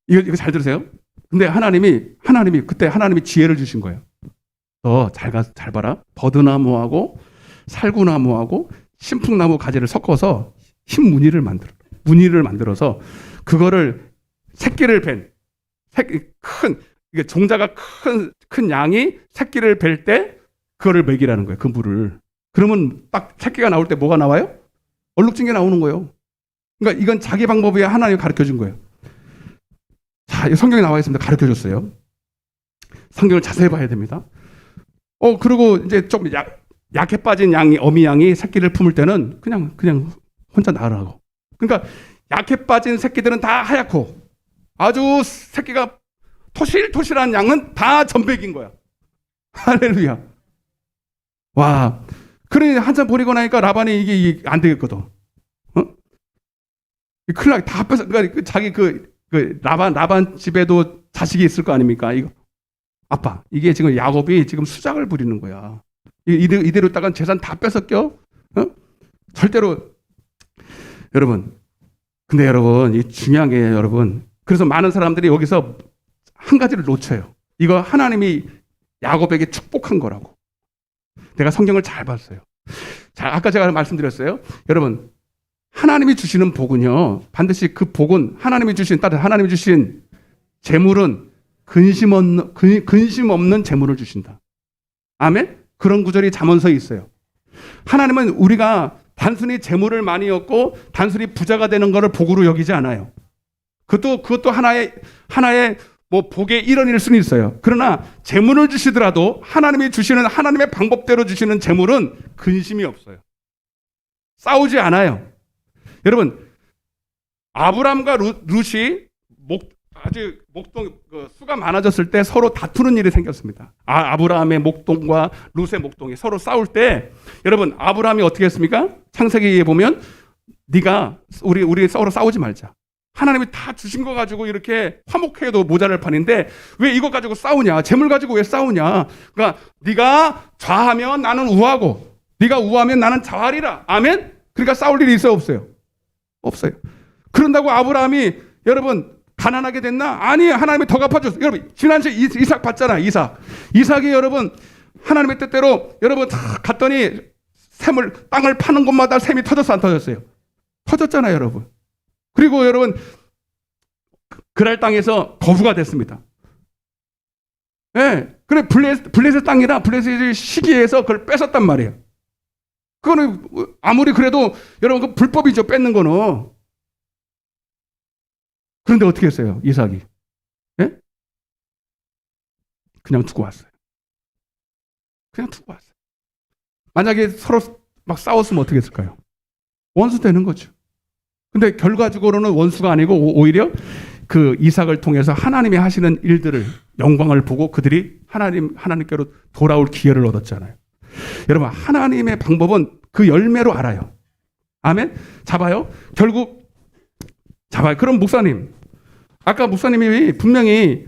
A: 이거 잘 들으세요. 근데 그때 하나님이 지혜를 주신 거예요. 너 잘 봐라. 버드나무하고 살구나무하고 신풍나무 가지를 섞어서 흰 무늬를 만들어서 그거를 새끼를 이게 종자가 큰 양이 새끼를 뵐 때 그거를 먹이라는 거예요. 그 물을. 그러면 딱 새끼가 나올 때 뭐가 나와요? 얼룩진 게 나오는 거예요. 그러니까 이건 자기 방법이야. 하나님이 가르쳐 준 거예요. 자, 성경에 나와 있습니다. 가르쳐 줬어요. 성경을 자세히 봐야 됩니다. 그리고 이제 좀 약해 빠진 어미 양이 새끼를 품을 때는 그냥 혼자 나으라고. 그러니까 약해 빠진 새끼들은 다 하얗고 아주 새끼가 토실토실한 양은 다 전백인 거야. 할렐루야. 와. 그러니 한참 버리고 나니까 라반이 이게 안 되겠거든. 큰일 나게 다 뺏어. 그러니까 자기 라반 집에도 자식이 있을 거 아닙니까? 이거. 아빠. 이게 지금 야곱이 지금 수작을 부리는 거야. 이대로 있다간 재산 다 뺏었겨? 절대로. 여러분. 근데 여러분, 이 중요한 게 여러분. 그래서 많은 사람들이 여기서 한 가지를 놓쳐요. 이거 하나님이 야곱에게 축복한 거라고. 내가 성경을 잘 봤어요. 자, 아까 제가 말씀드렸어요. 여러분, 하나님이 주시는 복은요, 반드시 그 복은 하나님이 주신 재물은 근심 없는 재물을 주신다. 아멘? 그런 구절이 잠언서에 있어요. 하나님은 우리가 단순히 재물을 많이 얻고 단순히 부자가 되는 것을 복으로 여기지 않아요. 그것도 하나의 뭐 복의 일원일 수는 있어요. 그러나 재물을 주시더라도 하나님이 주시는 하나님의 방법대로 주시는 재물은 근심이 없어요. 싸우지 않아요. 여러분, 아브람과 룻이 아주 수가 많아졌을 때 서로 다투는 일이 생겼습니다. 아브라함의 목동과 룻의 목동이 서로 싸울 때 여러분, 아브라함이 어떻게 했습니까? 창세기에 보면 네가 우리 서로 싸우지 말자. 하나님이 다 주신 거 가지고 이렇게 화목해도 모자랄 판인데 왜 이거 가지고 싸우냐? 재물 가지고 왜 싸우냐? 그러니까 네가 좌하면 나는 우하고 네가 우하면 나는 좌하리라. 아멘? 그러니까 싸울 일이 있어요, 없어요? 없어요. 그런다고 아브라함이 여러분 가난하게 됐나? 아니, 하나님이 더 갚아줬어요. 여러분, 지난주에 이삭 봤잖아. 이삭이 여러분 하나님의 뜻대로 여러분 다 갔더니 땅을 파는 곳마다 샘이 터졌어, 안 터졌어요? 터졌잖아요, 여러분. 그리고 여러분 그랄 땅에서 거부가 됐습니다. 예, 그래 블레셋 땅이라 블레셋의 시기에서 그걸 뺏었단 말이에요. 그거는 아무리 그래도 여러분 그 불법이죠, 뺏는 거는. 그런데 어떻게 했어요, 이삭이? 예? 그냥 두고 왔어요. 그냥 두고 왔어요. 만약에 서로 막 싸웠으면 어떻게 했을까요? 원수 되는 거죠. 근데 결과적으로는 원수가 아니고 오히려 그 이삭을 통해서 하나님이 하시는 일들을, 영광을 보고 그들이 하나님께로 돌아올 기회를 얻었잖아요. 여러분, 하나님의 방법은 그 열매로 알아요. 아멘? 잡아요? 그럼 목사님, 아까 목사님이 분명히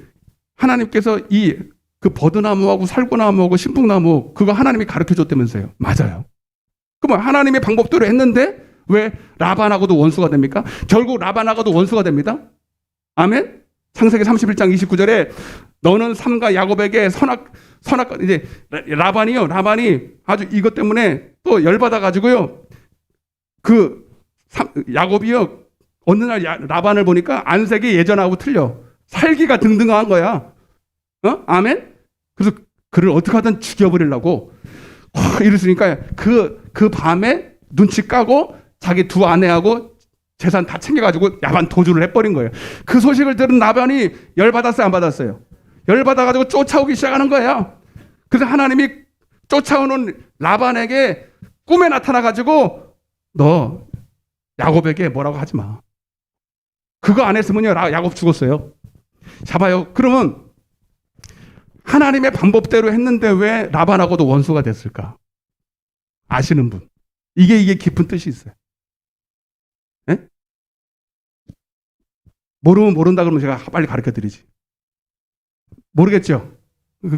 A: 하나님께서 그 버드나무하고 살구나무하고 신풍나무 그거 하나님이 가르쳐 줬다면서요. 맞아요. 그럼 하나님의 방법대로 했는데 왜 라반하고도 원수가 됩니까? 결국 라반하고도 원수가 됩니다. 아멘? 창세기 31장 29절에 너는 삼가 야곱에게 이제 라반이 아주 이것 때문에 또 열받아 가지고요. 야곱이요. 어느 날 라반을 보니까 안색이 예전하고 틀려. 살기가 등등한 거야. 아멘? 그래서 그를 어떻게 하든 죽여버리려고 이랬으니까 그 밤에 눈치 까고 자기 두 아내하고 재산 다 챙겨가지고 야반 도주를 해버린 거예요. 그 소식을 들은 라반이 열받았어요, 안 받았어요? 열받아가지고 쫓아오기 시작하는 거예요. 그래서 하나님이 쫓아오는 라반에게 꿈에 나타나가지고 너 야곱에게 뭐라고 하지 마. 그거 안 했으면요 야곱 죽었어요. 잡아요. 그러면 하나님의 방법대로 했는데 왜 라반하고도 원수가 됐을까? 아시는 분. 이게 깊은 뜻이 있어요. 예? 모른다 그러면 제가 빨리 가르쳐 드리지. 모르겠죠?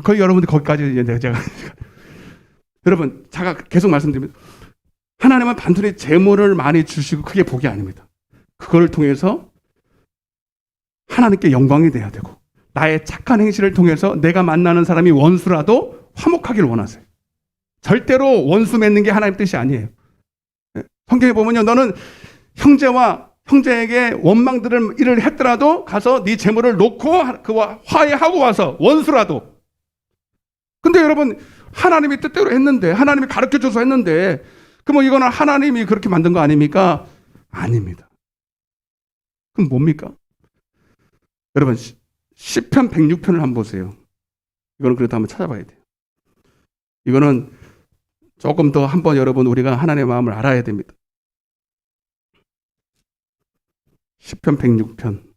A: 거의 여러분들 거기까지 이제 제가 여러분 제가 계속 말씀드립니다. 하나님은 단순히 재물을 많이 주시고 그게 복이 아닙니다. 그걸 통해서 하나님께 영광이 돼야 되고 나의 착한 행실을 통해서 내가 만나는 사람이 원수라도 화목하기를 원하세요. 절대로 원수 맺는 게 하나님 뜻이 아니에요. 성경에 보면요, 너는 형제에게 원망들을 일을 했더라도 가서 네 재물을 놓고 그와 화해하고 와서 원수라도. 근데 여러분 하나님이 뜻대로 했는데 하나님이 가르쳐줘서 했는데 그럼 이거는 하나님이 그렇게 만든 거 아닙니까? 아닙니다. 그럼 뭡니까? 여러분 시편 106편을 한번 보세요. 이거는 그래도 한번 찾아봐야 돼요. 이거는 조금 더 한번 여러분 우리가 하나님의 마음을 알아야 됩니다. 시편 106편.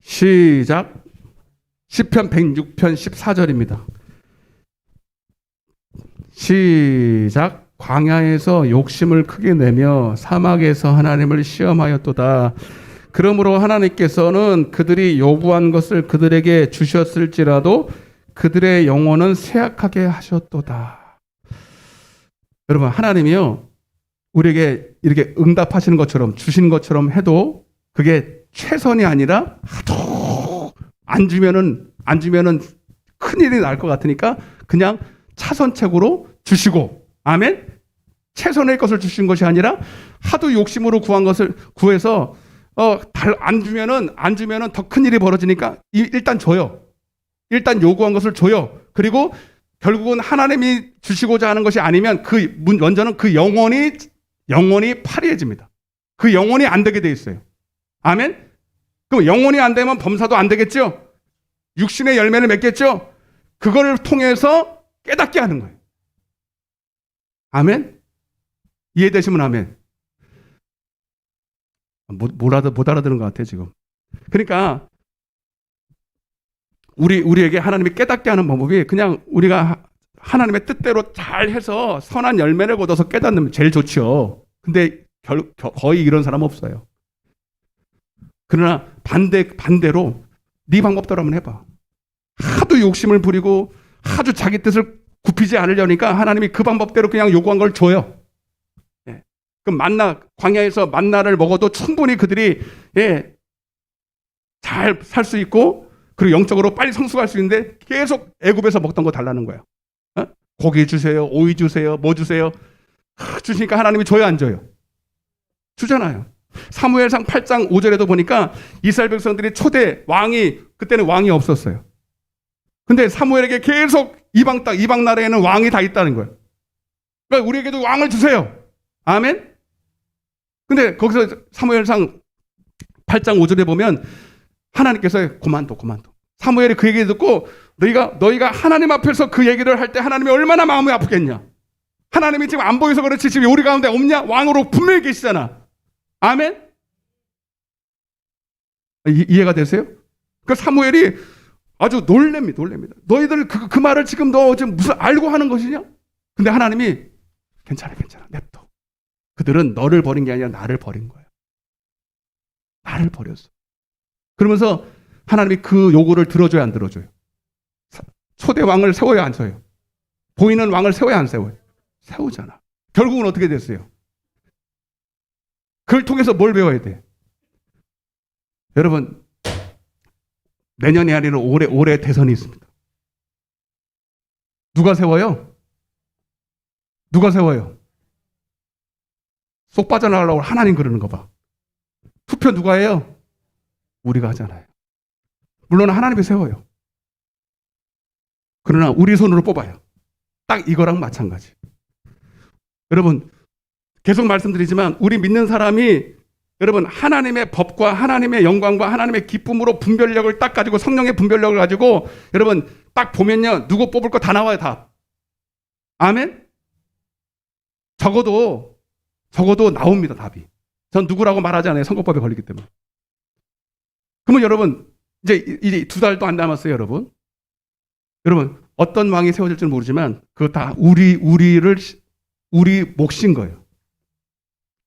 A: 시작. 시편 106편 14절입니다. 시작. 광야에서 욕심을 크게 내며 사막에서 하나님을 시험하였도다. 그러므로 하나님께서는 그들이 요구한 것을 그들에게 주셨을지라도 그들의 영혼은 쇠약하게 하셨도다. 여러분 하나님이요 우리에게 이렇게 응답하시는 것처럼 주신 것처럼 해도 그게 최선이 아니라 하도 안 주면은 큰일이 날 것 같으니까 그냥 차선책으로 주시고, 아멘? 최선의 것을 주신 것이 아니라 하도 욕심으로 구한 것을 구해서 안 주면은 더 큰일이 벌어지니까 일단 줘요. 일단 요구한 것을 줘요. 그리고 결국은 하나님이 주시고자 하는 것이 아니면 먼저는 그 영혼이 파리해집니다. 그 영혼이 안 되게 돼 있어요. 아멘? 그럼 영혼이 안 되면 범사도 안 되겠죠? 육신의 열매를 맺겠죠? 그걸 통해서 깨닫게 하는 거예요. 아멘? 이해되시면 아멘. 못 알아들은 것 같아요, 지금. 그러니까, 우리에게 하나님이 깨닫게 하는 방법이 그냥 우리가 하나님의 뜻대로 잘 해서 선한 열매를 거둬서 깨닫는 제일 좋죠. 근데 거의 이런 사람 없어요. 그러나 반대로 네 방법대로 한번 해봐. 하도 욕심을 부리고 아주 자기 뜻을 굽히지 않으려니까 하나님이 그 방법대로 그냥 요구한 걸 줘요. 예. 그럼 광야에서 만나를 먹어도 충분히 그들이 잘 살 수 있고 그리고 영적으로 빨리 성숙할 수 있는데 계속 애굽에서 먹던 거 달라는 거예요. 고기 주세요, 오이 주세요, 뭐 주세요. 주시니까 하나님이 줘요, 안 줘요? 주잖아요. 사무엘상 8장 5절에도 보니까 이스라엘 백성들이 초대 그때는 왕이 없었어요. 근데 사무엘에게 계속 이방 나라에는 왕이 다 있다는 거예요. 그러니까 우리에게도 왕을 주세요. 아멘? 근데 거기서 사무엘상 8장 5절에 보면 하나님께서 고만둬. 사무엘이 그 얘기 듣고 너희가 하나님 앞에서 그 얘기를 할 때 하나님이 얼마나 마음이 아프겠냐. 하나님이 지금 안 보여서 그렇지 지금 우리 가운데 없냐? 왕으로 분명히 계시잖아. 아멘? 이해가 되세요? 그 사무엘이 아주 놀랍니다. 너희들 그 말을 지금 너 지금 무슨 알고 하는 것이냐? 근데 하나님이 괜찮아. 냅둬. 그들은 너를 버린 게 아니라 나를 버린 거야. 나를 버렸어. 그러면서 하나님이 그 요구를 들어줘야 안 들어줘요? 초대 왕을 세워야 안 세워요? 보이는 왕을 세워야 안 세워요? 세우잖아. 결국은 어떻게 됐어요? 그걸 통해서 뭘 배워야 돼? 여러분, 내년이 아니라 올해 대선이 있습니다. 누가 세워요? 쏙 빠져나가려고 하나님 그러는 거 봐. 투표 누가 해요? 우리가 하잖아요. 물론 하나님이 세워요. 그러나 우리 손으로 뽑아요. 딱 이거랑 마찬가지. 여러분, 계속 말씀드리지만 우리 믿는 사람이 여러분 하나님의 법과 하나님의 영광과 하나님의 기쁨으로 분별력을 딱 가지고 성령의 분별력을 가지고 여러분 딱 보면요 누구 뽑을 거 다 나와요. 다. 아멘? 적어도 나옵니다. 답이. 전 누구라고 말하지 않아요. 선거법에 걸리기 때문에. 그러면 여러분 이제 2달도 안 남았어요, 여러분. 여러분, 어떤 왕이 세워질지는 모르지만 그거 다 우리 몫인 거예요.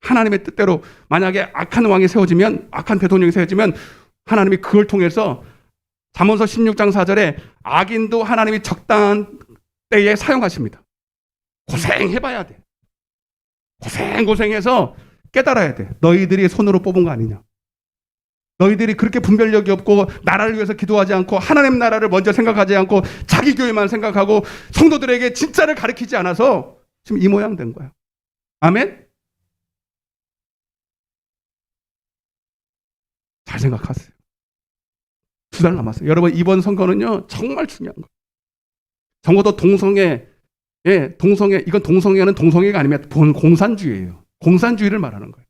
A: 하나님의 뜻대로 만약에 악한 왕이 세워지면, 악한 대통령이 세워지면 하나님이 그걸 통해서 잠언서 16장 4절에 악인도 하나님이 적당한 때에 사용하십니다. 고생해봐야 돼. 고생해서 깨달아야 돼. 너희들이 손으로 뽑은 거 아니냐. 너희들이 그렇게 분별력이 없고 나라를 위해서 기도하지 않고 하나님 나라를 먼저 생각하지 않고 자기 교회만 생각하고 성도들에게 진짜를 가르치지 않아서 지금 이 모양 된 거야. 아멘? 잘 생각하세요. 2달 남았어요. 여러분, 이번 선거는요 정말 중요한 거예요. 적어도 이건 동성애는 동성애가 아니면 공산주의예요. 공산주의를 말하는 거예요.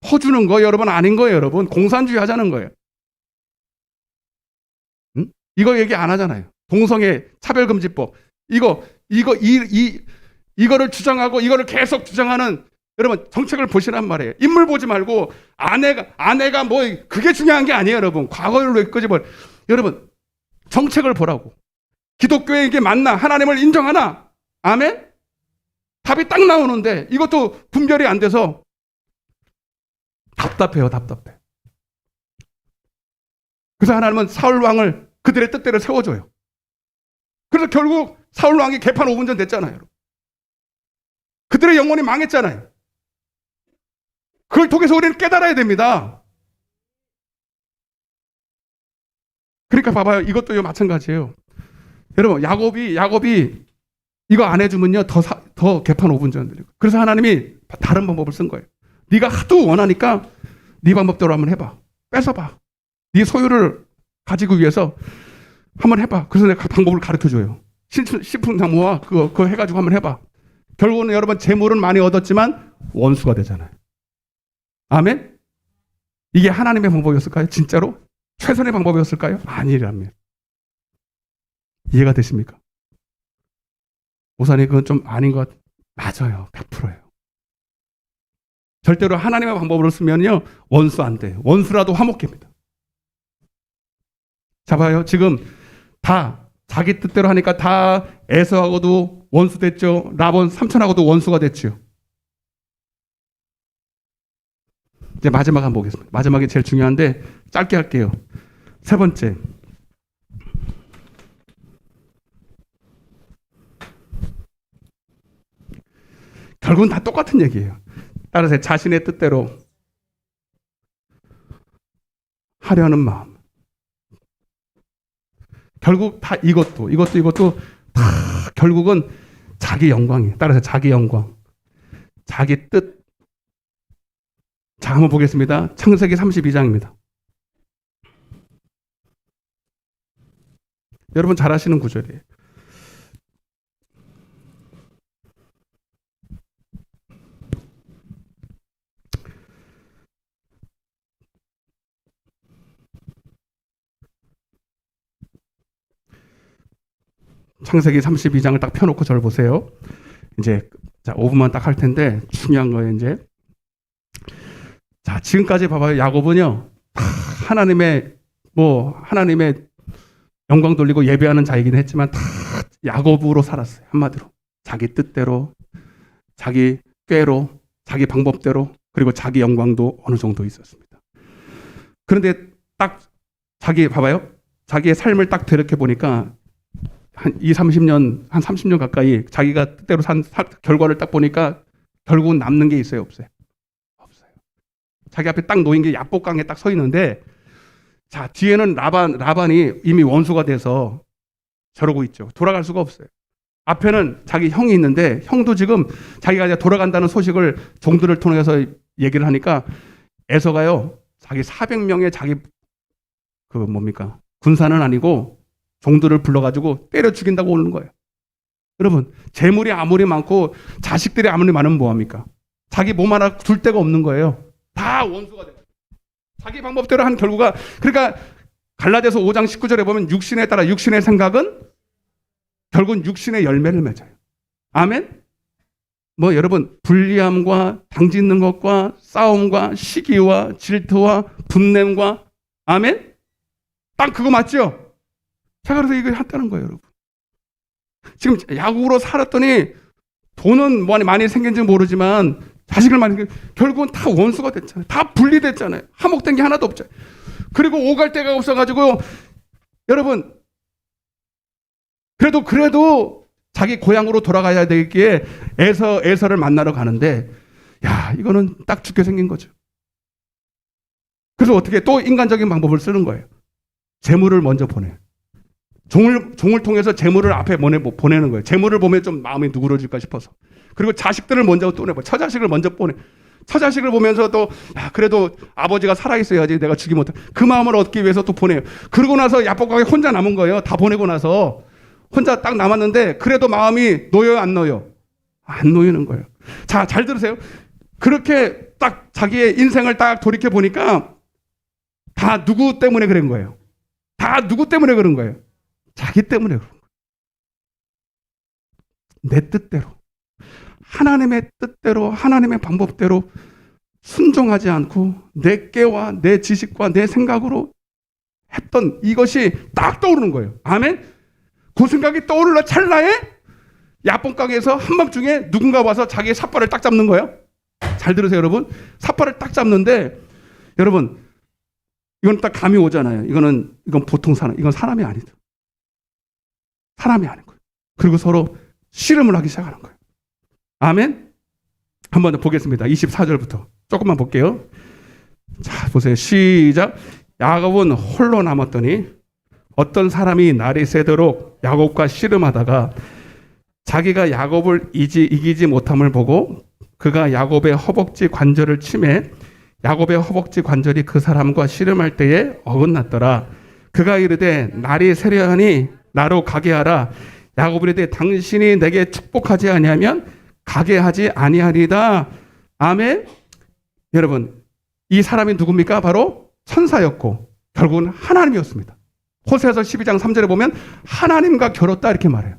A: 퍼주는 거 여러분 아닌 거예요. 여러분 공산주의 하자는 거예요. 응? 이거 얘기 안 하잖아요. 동성애 차별금지법 이거를 주장하고 이거를 계속 주장하는 여러분 정책을 보시란 말이에요. 인물 보지 말고 아내가 뭐 그게 중요한 게 아니에요. 여러분 과거를 왜 끄집어. 여러분 정책을 보라고. 기독교에 이게 맞나? 하나님을 인정하나? 아멘? 답이 딱 나오는데 이것도 분별이 안 돼서 답답해요. 답답해. 그래서 하나님은 사울 왕을 그들의 뜻대로 세워줘요. 그래서 결국 사울 왕이 개판 5분 전 됐잖아요. 그들의 영혼이 망했잖아요. 그걸 통해서 우리는 깨달아야 됩니다. 그러니까 봐봐요. 이것도 마찬가지예요. 여러분 야곱이 이거 안 해주면요 더 개판 5분 전 드리고. 그래서 하나님이 다른 방법을 쓴 거예요. 네가 하도 원하니까 네 방법대로 한번 해봐. 뺏어봐. 네 소유를 가지고 위해서 한번 해봐. 그래서 내가 방법을 가르쳐줘요. 신풍나무와 그거 해가지고 한번 해봐. 결국은 여러분 재물은 많이 얻었지만 원수가 되잖아요. 아멘? 이게 하나님의 방법이었을까요? 진짜로? 최선의 방법이었을까요? 아니라면. 이해가 되십니까? 목사님 그건 좀 아닌 것 맞아요. 100%예요. 절대로 하나님의 방법으로 쓰면요 원수 안 돼요. 원수라도 화목합니다. 자 봐요. 지금 다 자기 뜻대로 하니까 다 에서하고도 원수 됐죠. 라본 삼촌하고도 원수가 됐죠. 이제 마지막 한번 보겠습니다. 마지막이 제일 중요한데 짧게 할게요. 세 번째. 결국은 다 똑같은 얘기예요. 따라서 자신의 뜻대로 하려는 마음. 결국 다 이것도 다 결국은 자기 영광이에요. 따라서 자기 영광, 자기 뜻. 자, 한번 보겠습니다. 창세기 32장입니다. 여러분 잘 아시는 구절이에요. 창세기 32장을 딱 펴놓고 저를 보세요. 이제 자 5분만 딱 할 텐데 중요한 거예요. 이제 자 지금까지 봐봐요. 야곱은요 하나님의 영광 돌리고 예배하는 자이긴 했지만 다 야곱으로 살았어요. 한마디로 자기 뜻대로, 자기 꾀로, 자기 방법대로, 그리고 자기 영광도 어느 정도 있었습니다. 그런데 딱 봐봐요. 자기의 삶을 딱 되돌이켜 보니까 한 30년 가까이 자기가 뜻대로 산 결과를 딱 보니까 결국은 남는 게 있어요, 없어요? 없어요. 자기 앞에 딱 놓인 게 야복강에 딱 서 있는데, 자 뒤에는 라반이 이미 원수가 돼서 저러고 있죠. 돌아갈 수가 없어요. 앞에는 자기 형이 있는데 형도 지금 자기가 이제 돌아간다는 소식을 종들을 통해서 얘기를 하니까 에서가요 자기 400명의 자기 군사는 아니고 종들을 불러가지고 때려 죽인다고 오는 거예요. 여러분 재물이 아무리 많고 자식들이 아무리 많으면 뭐합니까? 자기 몸 하나 둘 데가 없는 거예요. 다 원수가 돼요. 자기 방법대로 한 결과가. 그러니까 갈라디아서 5장 19절에 보면 육신에 따라 육신의 생각은 결국은 육신의 열매를 맺어요. 아멘? 여러분 불리함과 당짓는 것과 싸움과 시기와 질투와 분냄과 아멘?
B: 딱 그거 맞죠? 자, 그래서 이걸 했다는 거예요, 여러분. 지금 야곱으로 살았더니 돈은 많이 생긴지 모르지만 자식을 많이 결국은 다 원수가 됐잖아요. 다 분리됐잖아요. 화목된 게 하나도 없잖아요. 그리고 오갈 데가 없어가지고 여러분 그래도 자기 고향으로 돌아가야 되기에 에서를 만나러 가는데 야 이거는 딱 죽게 생긴 거죠. 그래서 어떻게 또 인간적인 방법을 쓰는 거예요. 재물을 먼저 보내요. 종을 통해서 재물을 앞에 보내는 거예요. 재물을 보면 좀 마음이 누그러질까 싶어서. 그리고 자식들을 먼저 또 내고 처자식을 먼저 보내. 처자식을 보면서 또 야, 그래도 아버지가 살아있어야지 내가 죽이 못해. 그 마음을 얻기 위해서 또 보내요. 그러고 나서 야복하게 혼자 남은 거예요. 다 보내고 나서 혼자 딱 남았는데 그래도 마음이 놓여요, 안 놓여요? 안 놓이는 거예요. 자, 잘 들으세요. 그렇게 딱 자기의 인생을 딱 돌이켜 보니까 다 누구 때문에 그런 거예요? 다 누구 때문에 그런 거예요? 자기 때문에 그런 거예요. 내 뜻대로. 하나님의 뜻대로, 하나님의 방법대로 순종하지 않고 내 깨와 내 지식과 내 생각으로 했던 이것이 딱 떠오르는 거예요. 아멘? 그 생각이 떠오르는 찰나에 야뽕가게에서 한밤중에 누군가 와서 자기의 삿발을 딱 잡는 거예요. 잘 들으세요, 여러분. 삿발을 딱 잡는데 여러분 이건 딱 감이 오잖아요. 이건 보통 사람, 이건 사람이 아니다. 사람이 아닌 거예요. 그리고 서로 씨름을 하기 시작하는 거예요. 아멘? 한번 더 보겠습니다. 24절부터 조금만 볼게요. 자, 보세요. 시작. 야곱은 홀로 남았더니 어떤 사람이 날이 새도록 야곱과 씨름하다가 자기가 야곱을 이기지 못함을 보고 그가 야곱의 허벅지 관절을 치매 야곱의 허벅지 관절이 그 사람과 씨름할 때에 어긋났더라. 그가 이르되 날이 새려하니 나로 가게 하라. 야곱이 이르되 당신이 내게 축복하지 아니하면 가게 하지 아니하리다. 아멘. 여러분 이 사람이 누굽니까? 바로 천사였고 결국은 하나님이었습니다. 호세아서 12장 3절에 보면 하나님과 결혼했다 이렇게 말해요.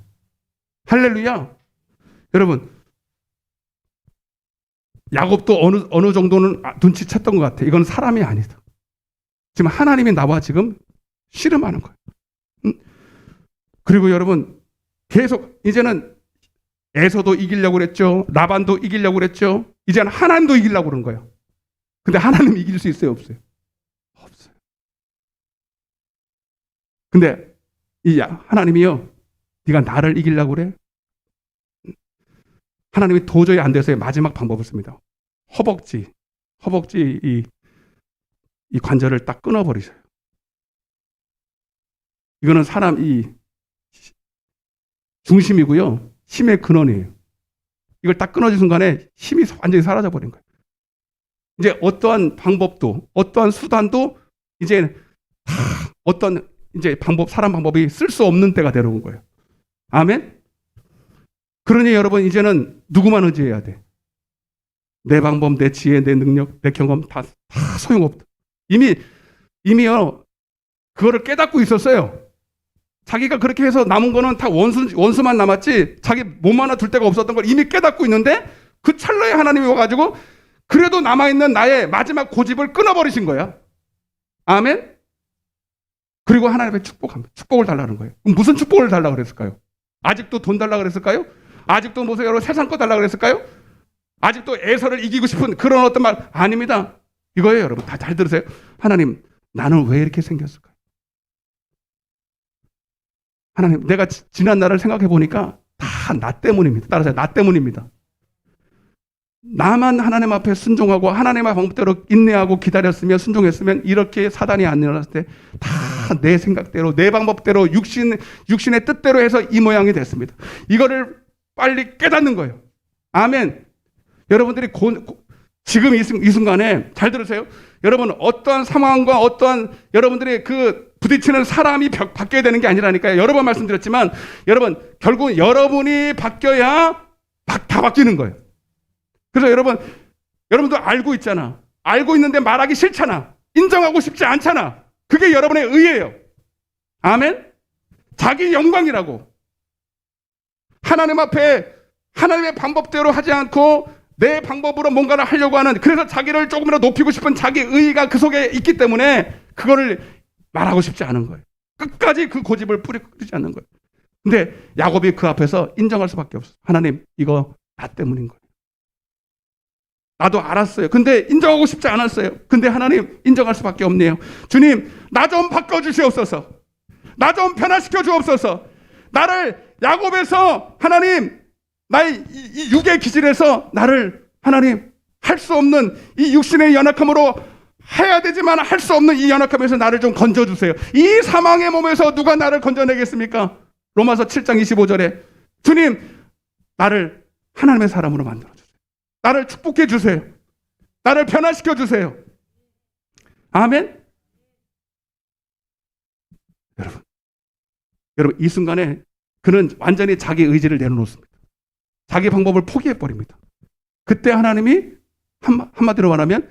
B: 할렐루야. 여러분 야곱도 어느 정도는 눈치챘던 것 같아요. 이건 사람이 아니다. 지금 하나님이 나와 지금 씨름하는 거예요. 그리고 여러분 계속 이제는 에서도 이기려고 그랬죠. 라반도 이기려고 그랬죠. 이제는 하나님도 이기려고 그런 거예요. 근데 하나님 이길 수 있어요? 없어요? 없어요. 근데 이 하나님이요. 네가 나를 이기려고 그래? 하나님이 도저히 안 돼서의 마지막 방법을 씁니다. 허벅지 이 관절을 딱 끊어버리세요. 이거는 사람 이 중심이고요. 힘의 근원이에요. 이걸 딱 끊어진 순간에 힘이 완전히 사라져버린 거예요. 이제 어떠한 방법도, 어떠한 수단도 이제 다 어떤 이제 사람 방법이 쓸 수 없는 때가 되는 거예요. 아멘? 그러니 여러분 이제는 누구만 의지해야 돼? 내 방법, 내 지혜, 내 능력, 내 경험 다 소용없다. 이미요 그거를 깨닫고 있었어요. 자기가 그렇게 해서 남은 거는 다 원수만 남았지 자기 몸 하나 둘 데가 없었던 걸 이미 깨닫고 있는데 그 찰나에 하나님이 와가지고 그래도 남아있는 나의 마지막 고집을 끊어버리신 거야. 아멘? 그리고 하나님의 축복을 달라는 거예요. 그럼 무슨 축복을 달라고 그랬을까요? 아직도 돈 달라고 그랬을까요? 아직도 무슨 여러분 세상 거 달라고 그랬을까요? 아직도 에서를 이기고 싶은 그런 어떤 말 아닙니다. 이거예요, 여러분. 다 잘 들으세요. 하나님, 나는 왜 이렇게 생겼을까요? 하나님, 내가 지난 날을 생각해 보니까 다 나 때문입니다. 따라서 나 때문입니다. 나만 하나님 앞에 순종하고 하나님의 방법대로 인내하고 기다렸으면 순종했으면 이렇게 사단이 안 일어났을 때 다 내 생각대로 내 방법대로 육신의 뜻대로 해서 이 모양이 됐습니다. 이거를 빨리 깨닫는 거예요. 아멘. 여러분들이 지금 이 순간에 잘 들으세요. 여러분 어떠한 상황과 어떠한 여러분들이 그 부딪히는 사람이 바뀌어야 되는 게 아니라니까요. 여러 번 말씀드렸지만 여러분 결국 여러분이 바뀌어야 다 바뀌는 거예요. 그래서 여러분도 알고 있잖아. 알고 있는데 말하기 싫잖아. 인정하고 싶지 않잖아. 그게 여러분의 의예요. 아멘? 자기 영광이라고. 하나님 앞에 하나님의 방법대로 하지 않고 내 방법으로 뭔가를 하려고 하는 그래서 자기를 조금이라도 높이고 싶은 자기 의의가 그 속에 있기 때문에 그거를 말하고 싶지 않은 거예요. 끝까지 그 고집을 뿌리지 않는 거예요. 근데 야곱이 그 앞에서 인정할 수밖에 없어요. 하나님, 이거 나 때문인 거예요. 나도 알았어요. 근데 인정하고 싶지 않았어요. 근데 하나님, 인정할 수밖에 없네요. 주님, 나 좀 바꿔주시옵소서. 나 좀 변화시켜 주옵소서. 나를 야곱에서 하나님, 나의 이 육의 기질에서 나를 하나님, 할 수 없는 이 육신의 연약함으로 해야 되지만 할 수 없는 이 연약함에서 나를 좀 건져주세요. 이 사망의 몸에서 누가 나를 건져내겠습니까? 로마서 7장 25절에 주님, 나를 하나님의 사람으로 만들어주세요. 나를 축복해 주세요. 나를 변화시켜 주세요. 아멘. 여러분 이 순간에 그는 완전히 자기 의지를 내려놓습니다. 자기 방법을 포기해 버립니다. 그때 하나님이 한마디로 말하면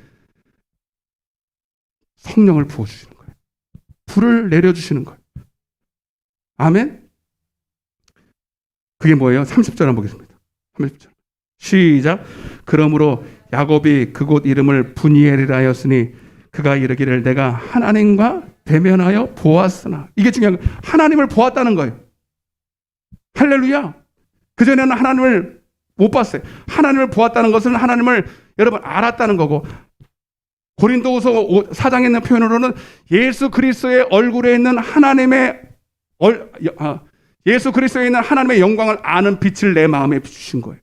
B: 성령을 부어주시는 거예요. 불을 내려주시는 거예요. 아멘. 그게 뭐예요? 30절 한번 보겠습니다. 30절. 시작. 그러므로 야곱이 그곳 이름을 분이엘이라 하였으니 그가 이르기를 내가 하나님과 대면하여 보았으나. 이게 중요한 거예요. 하나님을 보았다는 거예요. 할렐루야. 그전에는 하나님을 못 봤어요. 하나님을 보았다는 것은 하나님을 여러분 알았다는 거고, 고린도후서 4장에 있는 표현으로는 예수 그리스도의 얼굴에 있는 예수 그리스도에 있는 하나님의 영광을 아는 빛을 내 마음에 비추신 거예요.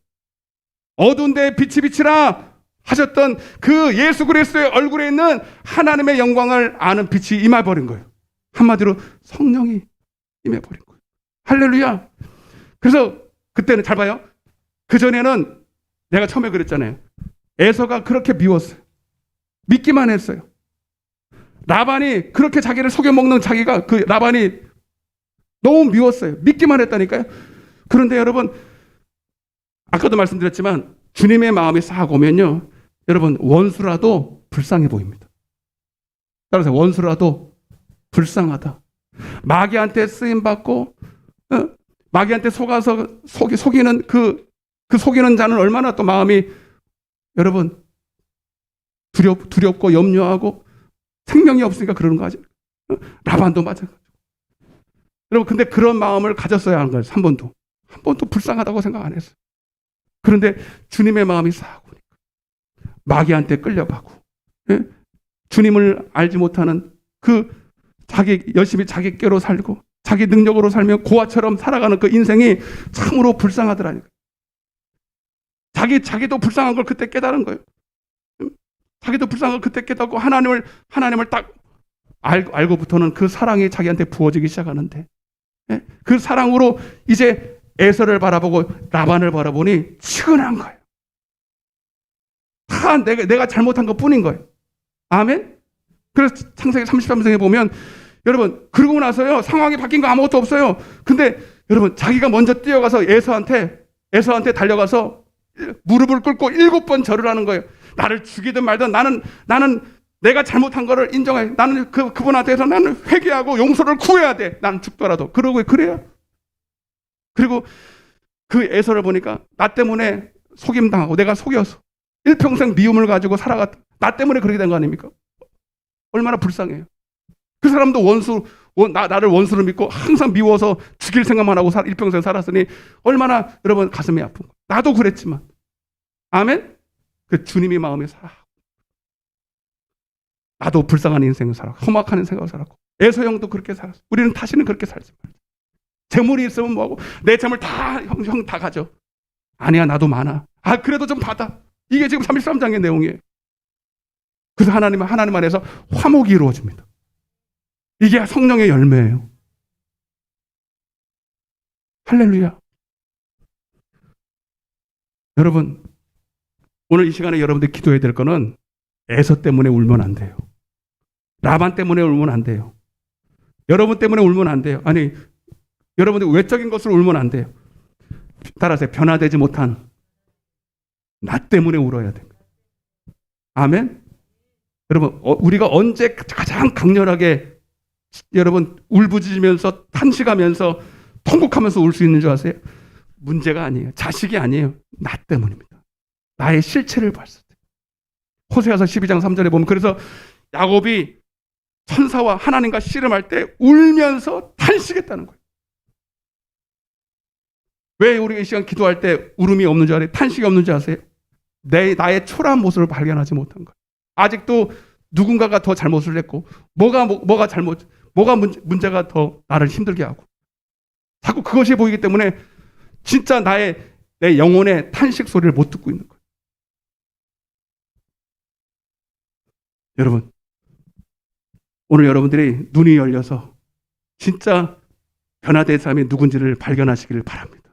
B: 어두운 데에 빛이 비치라 하셨던 그 예수 그리스도의 얼굴에 있는 하나님의 영광을 아는 빛이 임해버린 거예요. 한마디로 성령이 임해버린 거예요. 할렐루야. 그래서 그때는 잘 봐요. 그전에는 내가 처음에 그랬잖아요. 에서가 그렇게 미웠어요. 믿기만 했어요. 라반이 그렇게 자기를 속여먹는 자기가, 그 라반이 너무 미웠어요. 믿기만 했다니까요. 그런데 여러분, 아까도 말씀드렸지만 주님의 마음이 싹 오면요, 여러분 원수라도 불쌍해 보입니다. 따라서 원수라도 불쌍하다. 마귀한테 쓰임받고 마귀한테 속아서 속이는 그 속이는 자는 얼마나 또 마음이 여러분 두렵고 염려하고 생명이 없으니까 그러는 거 아죠. 라반도 마찬가지고. 여러분 근데 그런 마음을 가졌어야 하는 거예요. 한 번도 불쌍하다고 생각 안 했어요. 그런데 주님의 마음이 싹 오니까 마귀한테 끌려가고, 예? 주님을 알지 못하는 열심히 자기 꾀로 살고 자기 능력으로 살며 고아처럼 살아가는 그 인생이 참으로 불쌍하더라니까. 자기도 불쌍한 걸 그때 깨달은 거예요. 자기도 불쌍한 걸 그때 깨닫고 하나님을 딱 알고부터는 그 사랑이 자기한테 부어지기 시작하는데, 예? 그 사랑으로 이제 에서를 바라보고 라반을 바라보니 치근한 거예요. 다 내가 잘못한 것 뿐인 거예요. 아멘? 그래서 창세기 33장에 보면 여러분, 그러고 나서요, 상황이 바뀐 거 아무것도 없어요. 근데 여러분, 자기가 먼저 뛰어가서 에서한테 달려가서 무릎을 꿇고 7번 절을 하는 거예요. 나를 죽이든 말든 나는 내가 잘못한 거를 인정해. 나는 그분한테서 나는 회개하고 용서를 구해야 돼. 나는 죽더라도. 그래요. 그리고 그 에서를 보니까 나 때문에 속임당하고 내가 속여서 일평생 미움을 가지고 살아갔다. 나 때문에 그렇게 된 거 아닙니까? 얼마나 불쌍해요. 그 사람도 나를 원수로 믿고 항상 미워서 죽일 생각만 하고 일평생 살았으니 얼마나 여러분 가슴이 아픈 거. 나도 그랬지만. 아멘? 그 주님이 마음에 나도 불쌍한 인생을 살았고 험악한 인생을 살았고 에서 형도 그렇게 살았어. 우리는 다시는 그렇게 살지 말자. 재물이 있으면 뭐하고 내 재물 다 형 다 가져. 아니야, 나도 많아. 그래도 좀 받아. 이게 지금 33장의 내용이에요. 그래서 하나님 안에서 화목이 이루어집니다. 이게 성령의 열매예요. 할렐루야. 여러분, 오늘 이 시간에 여러분들 기도해야 될 거는 에서 때문에 울면 안 돼요. 라반 때문에 울면 안 돼요. 여러분 때문에 울면 안 돼요. 아니, 여러분들 외적인 것으로 울면 안 돼요. 따라서 변화되지 못한 나 때문에 울어야 됩니다. 아멘? 여러분, 우리가 언제 가장 강렬하게 여러분 울부짖으면서 탄식하면서 통곡하면서 울 수 있는 줄 아세요? 문제가 아니에요. 자식이 아니에요. 나 때문입니다. 나의 실체를 봤을 때. 호세아서 12장 3절에 보면 그래서 야곱이 천사와 하나님과 씨름할 때 울면서 탄식했다는 거예요. 왜 우리가 이 시간 기도할 때 울음이 없는 줄 알아요? 탄식이 없는 줄 아세요? 나의 초라한 모습을 발견하지 못한 거예요. 아직도 누군가가 더 잘못을 했고 뭐가 문제가 더 나를 힘들게 하고 자꾸 그것이 보이기 때문에 진짜 내 영혼의 탄식 소리를 못 듣고 있는 거예요. 여러분, 오늘 여러분들이 눈이 열려서 진짜 변화된 사람이 누군지를 발견하시기를 바랍니다.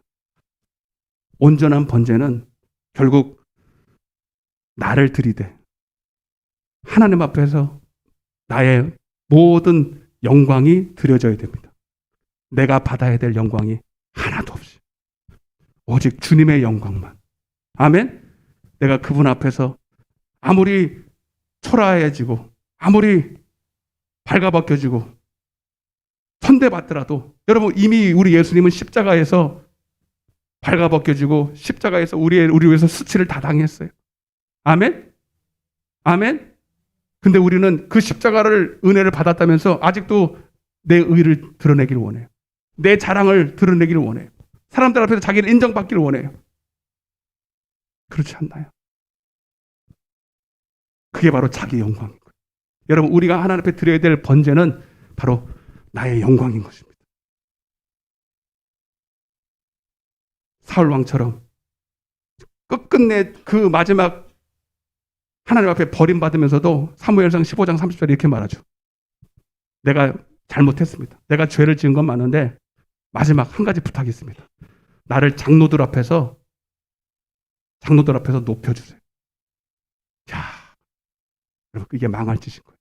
B: 온전한 번제는 결국 나를 들이대 하나님 앞에서 나의 모든 영광이 드려져야 됩니다. 내가 받아야 될 영광이 하나도 없이 오직 주님의 영광만. 아멘. 내가 그분 앞에서 아무리 초라해지고 아무리 발가벗겨지고 천대받더라도 여러분 이미 우리 예수님은 십자가에서 발가벗겨지고 십자가에서 우리 위해서 수치를 다 당했어요. 아멘. 아멘. 근데 우리는 그 십자가를 은혜를 받았다면서 아직도 내 의를 드러내기를 원해요. 내 자랑을 드러내기를 원해요. 사람들 앞에서 자기를 인정받기를 원해요. 그렇지 않나요? 그게 바로 자기 영광인 거예요. 여러분 우리가 하나님 앞에 드려야 될 번제는 바로 나의 영광인 것입니다. 사울 왕처럼 끝끝내 그 마지막 하나님 앞에 버림받으면서도 사무엘상 15장 30절에 이렇게 말하죠. 내가 잘못했습니다. 내가 죄를 지은 건 맞는데 마지막 한 가지 부탁이 있습니다. 나를 장로들 앞에서 높여주세요. 야, 여러분 이게 망할 짓인 거예요.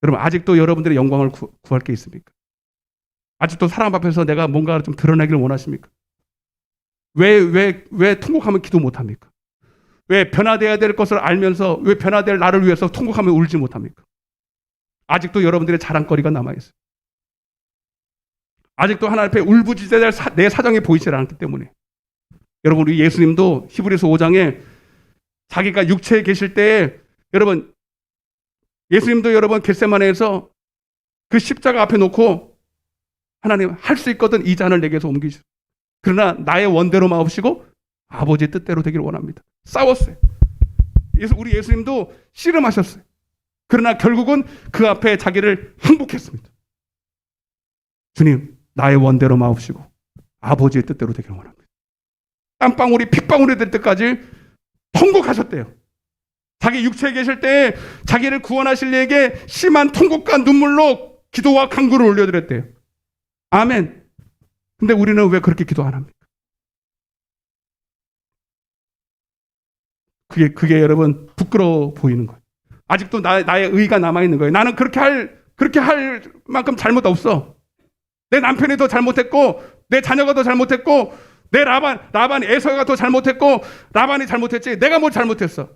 B: 여러분 아직도 여러분들의 영광을 구할 게 있습니까? 아직도 사람 앞에서 내가 뭔가 좀 드러내기를 원하십니까? 왜 통곡하면 기도 못합니까? 왜 변화되어야 될 것을 알면서 왜 변화될 나를 위해서 통곡하면 울지 못합니까? 아직도 여러분들의 자랑거리가 남아있어요. 아직도 하나님 앞에 울부짖어야 될 내 사정이 보이지 않기 때문에. 여러분 우리 예수님도 히브리서 5장에 자기가 육체에 계실 때에 여러분 예수님도 여러분 겟세마네에서 그 십자가 앞에 놓고 하나님 할 수 있거든 이 잔을 내게서 옮기시오. 그러나 나의 원대로 마옵시고 아버지의 뜻대로 되기를 원합니다. 싸웠어요. 우리 예수님도 씨름하셨어요. 그러나 결국은 그 앞에 자기를 항복했습니다. 주님 나의 원대로 마옵시고 아버지의 뜻대로 되기를 원합니다. 땀방울이 핏방울이 될 때까지 통곡하셨대요. 자기 육체에 계실 때 자기를 구원하실 이에게 심한 통곡과 눈물로 기도와 간구를 올려드렸대요. 아멘. 근데 우리는 왜 그렇게 기도 안 합니까? 그게 여러분 부끄러워 보이는 거예요. 아직도 나의 의가 남아있는 거예요. 나는 그렇게 할 만큼 잘못 없어. 내 남편이 더 잘못했고 내 자녀가 더 잘못했고 내 라반 에서가 더 잘못했고 라반이 잘못했지 내가 뭘 잘못했어.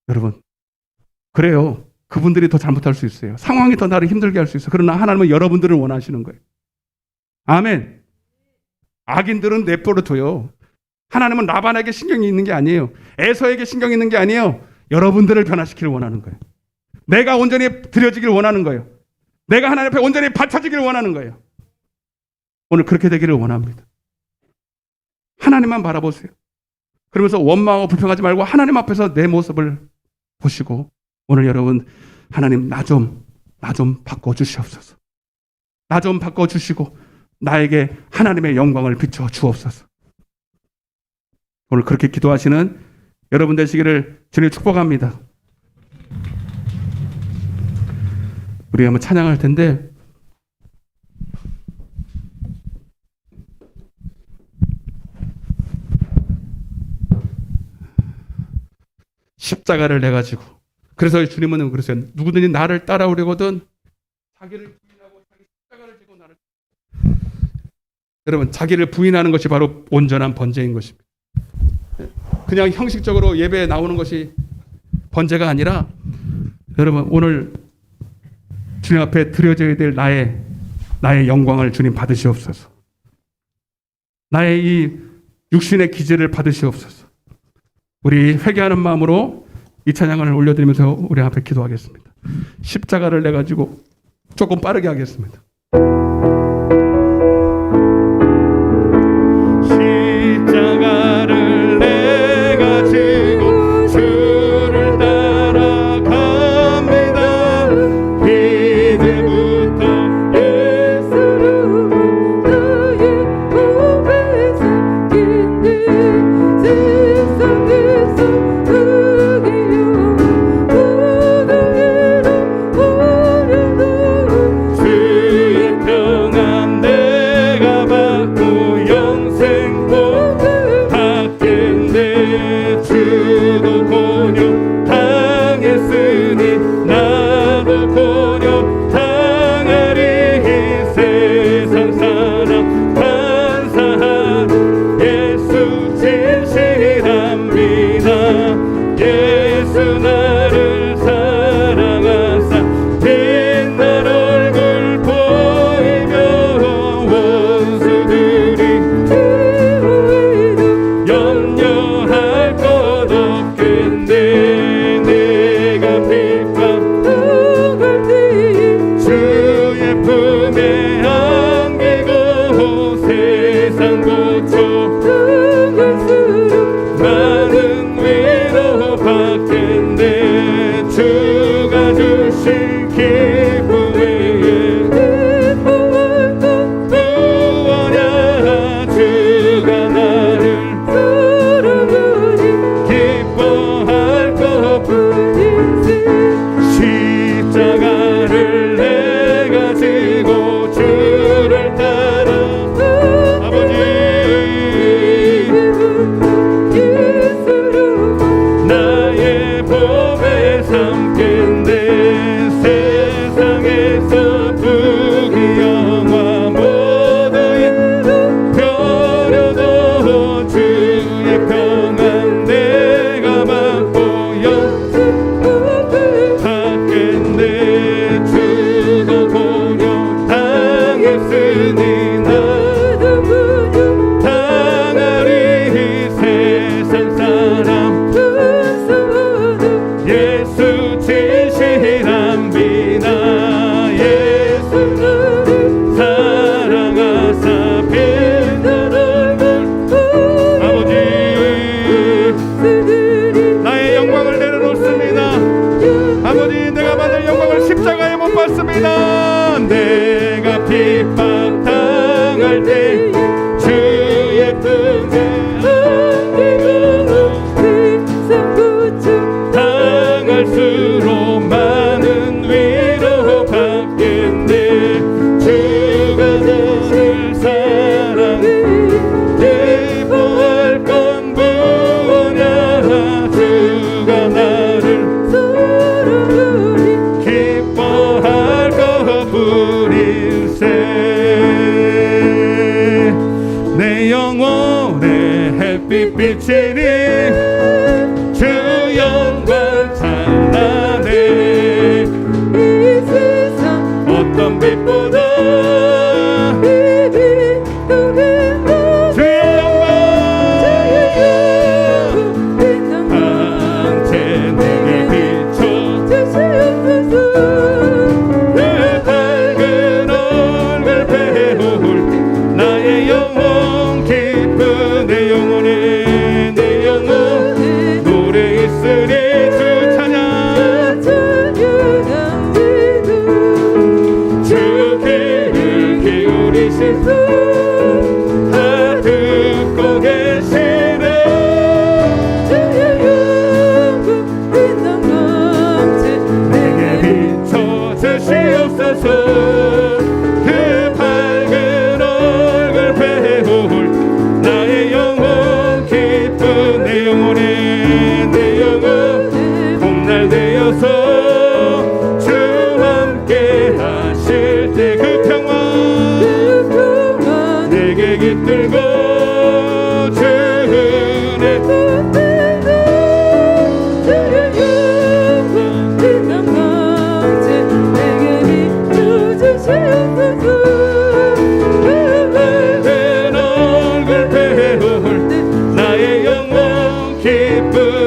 B: 여러분 그래요. 그분들이 더 잘못할 수 있어요. 상황이 더 나를 힘들게 할 수 있어요. 그러나 하나님은 여러분들을 원하시는 거예요. 아멘. 악인들은 내버려둬요. 하나님은 라반에게 신경이 있는 게 아니에요. 에서에게 신경이 있는 게 아니에요. 여러분들을 변화시키기를 원하는 거예요. 내가 온전히 드려지기를 원하는 거예요. 내가 하나님 앞에 온전히 바쳐지기를 원하는 거예요. 오늘 그렇게 되기를 원합니다. 하나님만 바라보세요. 그러면서 원망하고 불평하지 말고 하나님 앞에서 내 모습을 보시고 오늘 여러분 하나님 나 좀 바꿔주시옵소서. 나 좀 바꿔주시고 나에게 하나님의 영광을 비춰 주옵소서. 오늘 그렇게 기도하시는 여러분 되시기를 주님 축복합니다. 우리 한번 찬양할 텐데 십자가를 내가지고 그래서 주님은 그러세요. 누구든지 나를 따라오려거든 자기를 부인하고 자기 십자가를 지고 나를 여러분 자기를 부인하는 것이 바로 온전한 번제인 것입니다. 그냥 형식적으로 예배에 나오는 것이 번제가 아니라 여러분 오늘 주님 앞에 드려져야 될 나의 영광을 주님 받으시옵소서. 나의 이 육신의 기질을 받으시옵소서. 우리 회개하는 마음으로 이 찬양을 올려드리면서 우리 앞에 기도하겠습니다. 십자가를 내가지고 조금 빠르게 하겠습니다. 십자가를 내가 지고 주를 따라갑니다. 이제부터
C: 예수로 나의 몸에 삼킨데 세상에서 흑이요 무더기로 버려도
B: 주의 평안 내가 받고 영생 복 받겠네. 주도 곤욕 당했으니 나도 곤욕 당하리. 세상 사람 반사한 예수 진실합니다. 예수 나를 사랑하사 빛날 얼굴 보이며 원수들이
C: 이후에도
B: 염려할 것 없겠네. 내가 핍박
C: 당할 때에
B: 주의 품에 안기고 세상 고초
C: 당할수록
B: 많은 위로 받겠네. 주가 주신 기쁨 외에
C: 기뻐할 것
B: 무엇냐. 주가 나를
C: 사랑하니
B: 기뻐할 것뿐.
C: 뿐이지.
B: 십자가를 내가 지고 주를 따라 아버지
C: 예수로
B: 나의 법에 삼겠네. 세상에서 부귀 영화 모두 버려도 주의 평안 내가 받고 영생 받겠네. 주도 곤욕 당했으니 나도 당하리. 세상 사람 예수 진실합니다. 예수 나를 사랑하사 빛날 얼굴 아버지 나의 영광을 내려놓습니다. 아버지 내가 받을 영광을 십자가에 못 받습니다. 내가 핍박 당할 때 주의 품에 당할수록 많은 위로 받겠네. 주가 나를 사랑해 기뻐할 건 뭐냐. 주가 나를 기뻐할 것뿐일세. 내 영혼의 햇빛 비치니 주 영광 찬란해.
C: 이 세상
B: 어떤 빛보다
C: 빛이 더 빛나
B: 주의 영광
C: 빛난
B: 당체 내게 비춰
C: 주시옵소서.
B: 내 밝은 얼굴 배울 나의 영혼 기쁜 내 영혼에 내 영혼 노래 있으리 주 찬양. 주 귀를 기울이시소 다 듣고 계시네. 내게 비춰 주시옵소서. 그 밝은 얼굴 배울 나의 영혼 기쁜 내 영혼에 내 영혼 봄날 되어서 주 함께 하실 때 그 평화 내게 깃들고 주 은혜 밝은 얼굴 배울 나의 영혼 기쁜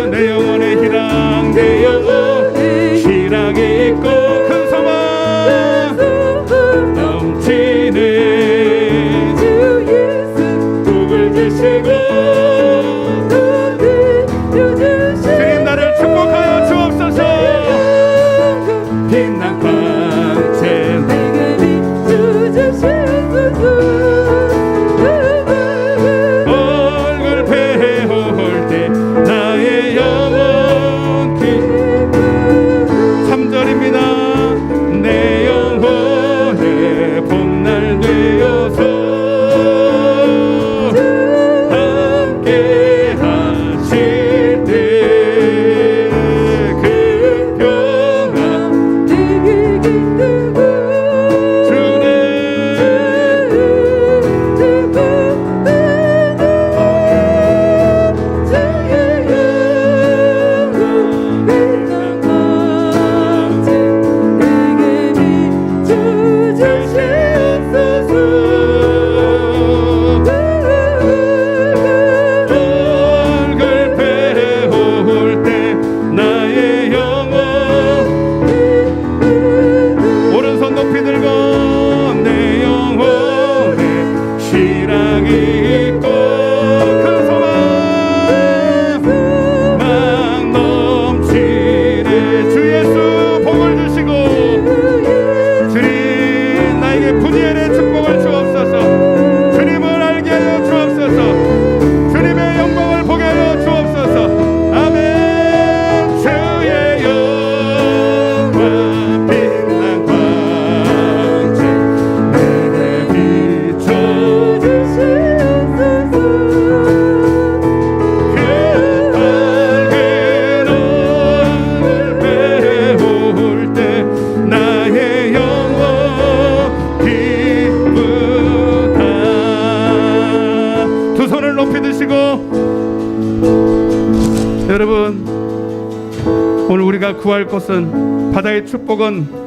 A: 오늘 우리가 구할 것은 바다의 축복은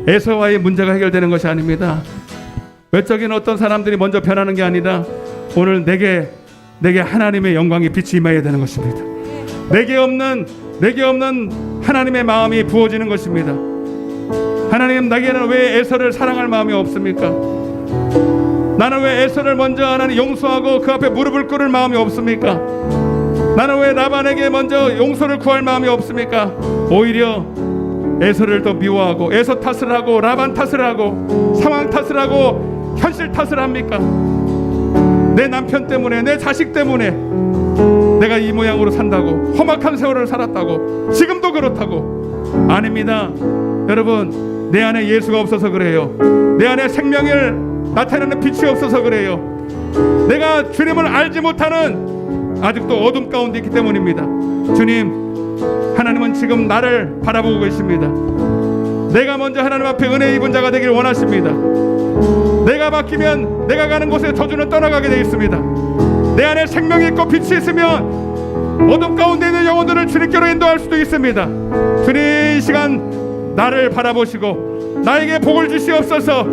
A: 에서와의 문제가 해결되는 것이 아닙니다. 외적인 어떤 사람들이 먼저 변하는 게 아니라 오늘 내게 하나님의 영광의 빛이 임해야 되는 것입니다. 내게 없는 하나님의 마음이 부어지는 것입니다. 하나님, 나에게는 왜 에서를 사랑할 마음이 없습니까? 나는 왜 에서를 먼저 하나님 용서하고 그 앞에 무릎을 꿇을 마음이 없습니까? 나는 왜 라반에게 먼저 용서를 구할 마음이 없습니까? 오히려 에서를 더 미워하고 에서 탓을 하고 라반 탓을 하고 상황 탓을 하고 현실 탓을 합니까? 내 남편 때문에, 내 자식 때문에 내가 이 모양으로 산다고, 험악한 세월을 살았다고, 지금도 그렇다고. 아닙니다. 여러분, 내 안에 예수가 없어서 그래요. 내 안에 생명을 나타내는 빛이 없어서 그래요. 내가 주님을 알지 못하는 아직도 어둠 가운데 있기 때문입니다. 주님, 하나님은 지금 나를 바라보고 계십니다. 내가 먼저 하나님 앞에 은혜 입은 자가 되길 원하십니다. 내가 바뀌면 내가 가는 곳에 저주는 떠나가게 되어 있습니다. 내 안에 생명이 있고 빛이 있으면 어둠 가운데 있는 영혼들을 주님께로 인도할 수도 있습니다. 주님, 이 시간 나를 바라보시고 나에게 복을 주시옵소서.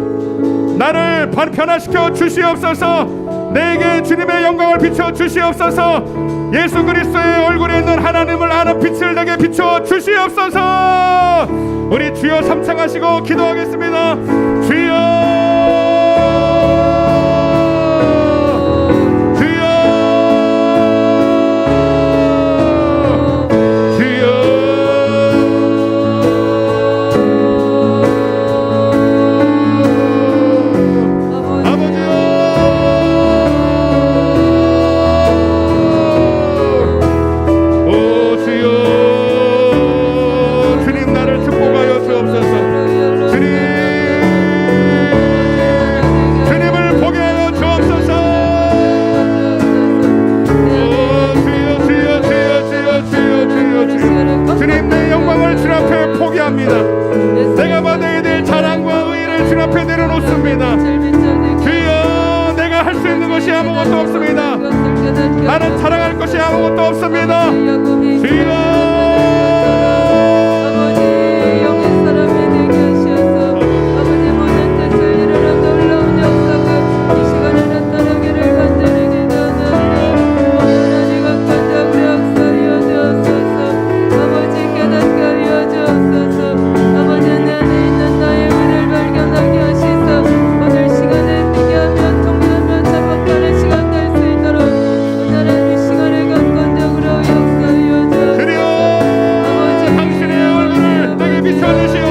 A: 나를 변화시켜 주시옵소서. 내게 주님의 영광을 비춰 주시옵소서. 예수 그리스도의 얼굴에 있는 하나님을 아는 빛을 내게 비춰 주시옵소서. 우리 주여 삼창하시고 기도하겠습니다. 주여, 내가 받아야 될 자랑과 의의를 주 앞에 내려놓습니다. 주여, 내가 할 수 있는 것이 아무것도 없습니다. 나는 자랑할 것이 아무것도 없습니다. 주여, 당신의 얼굴을 내게 비춰주시옵소서.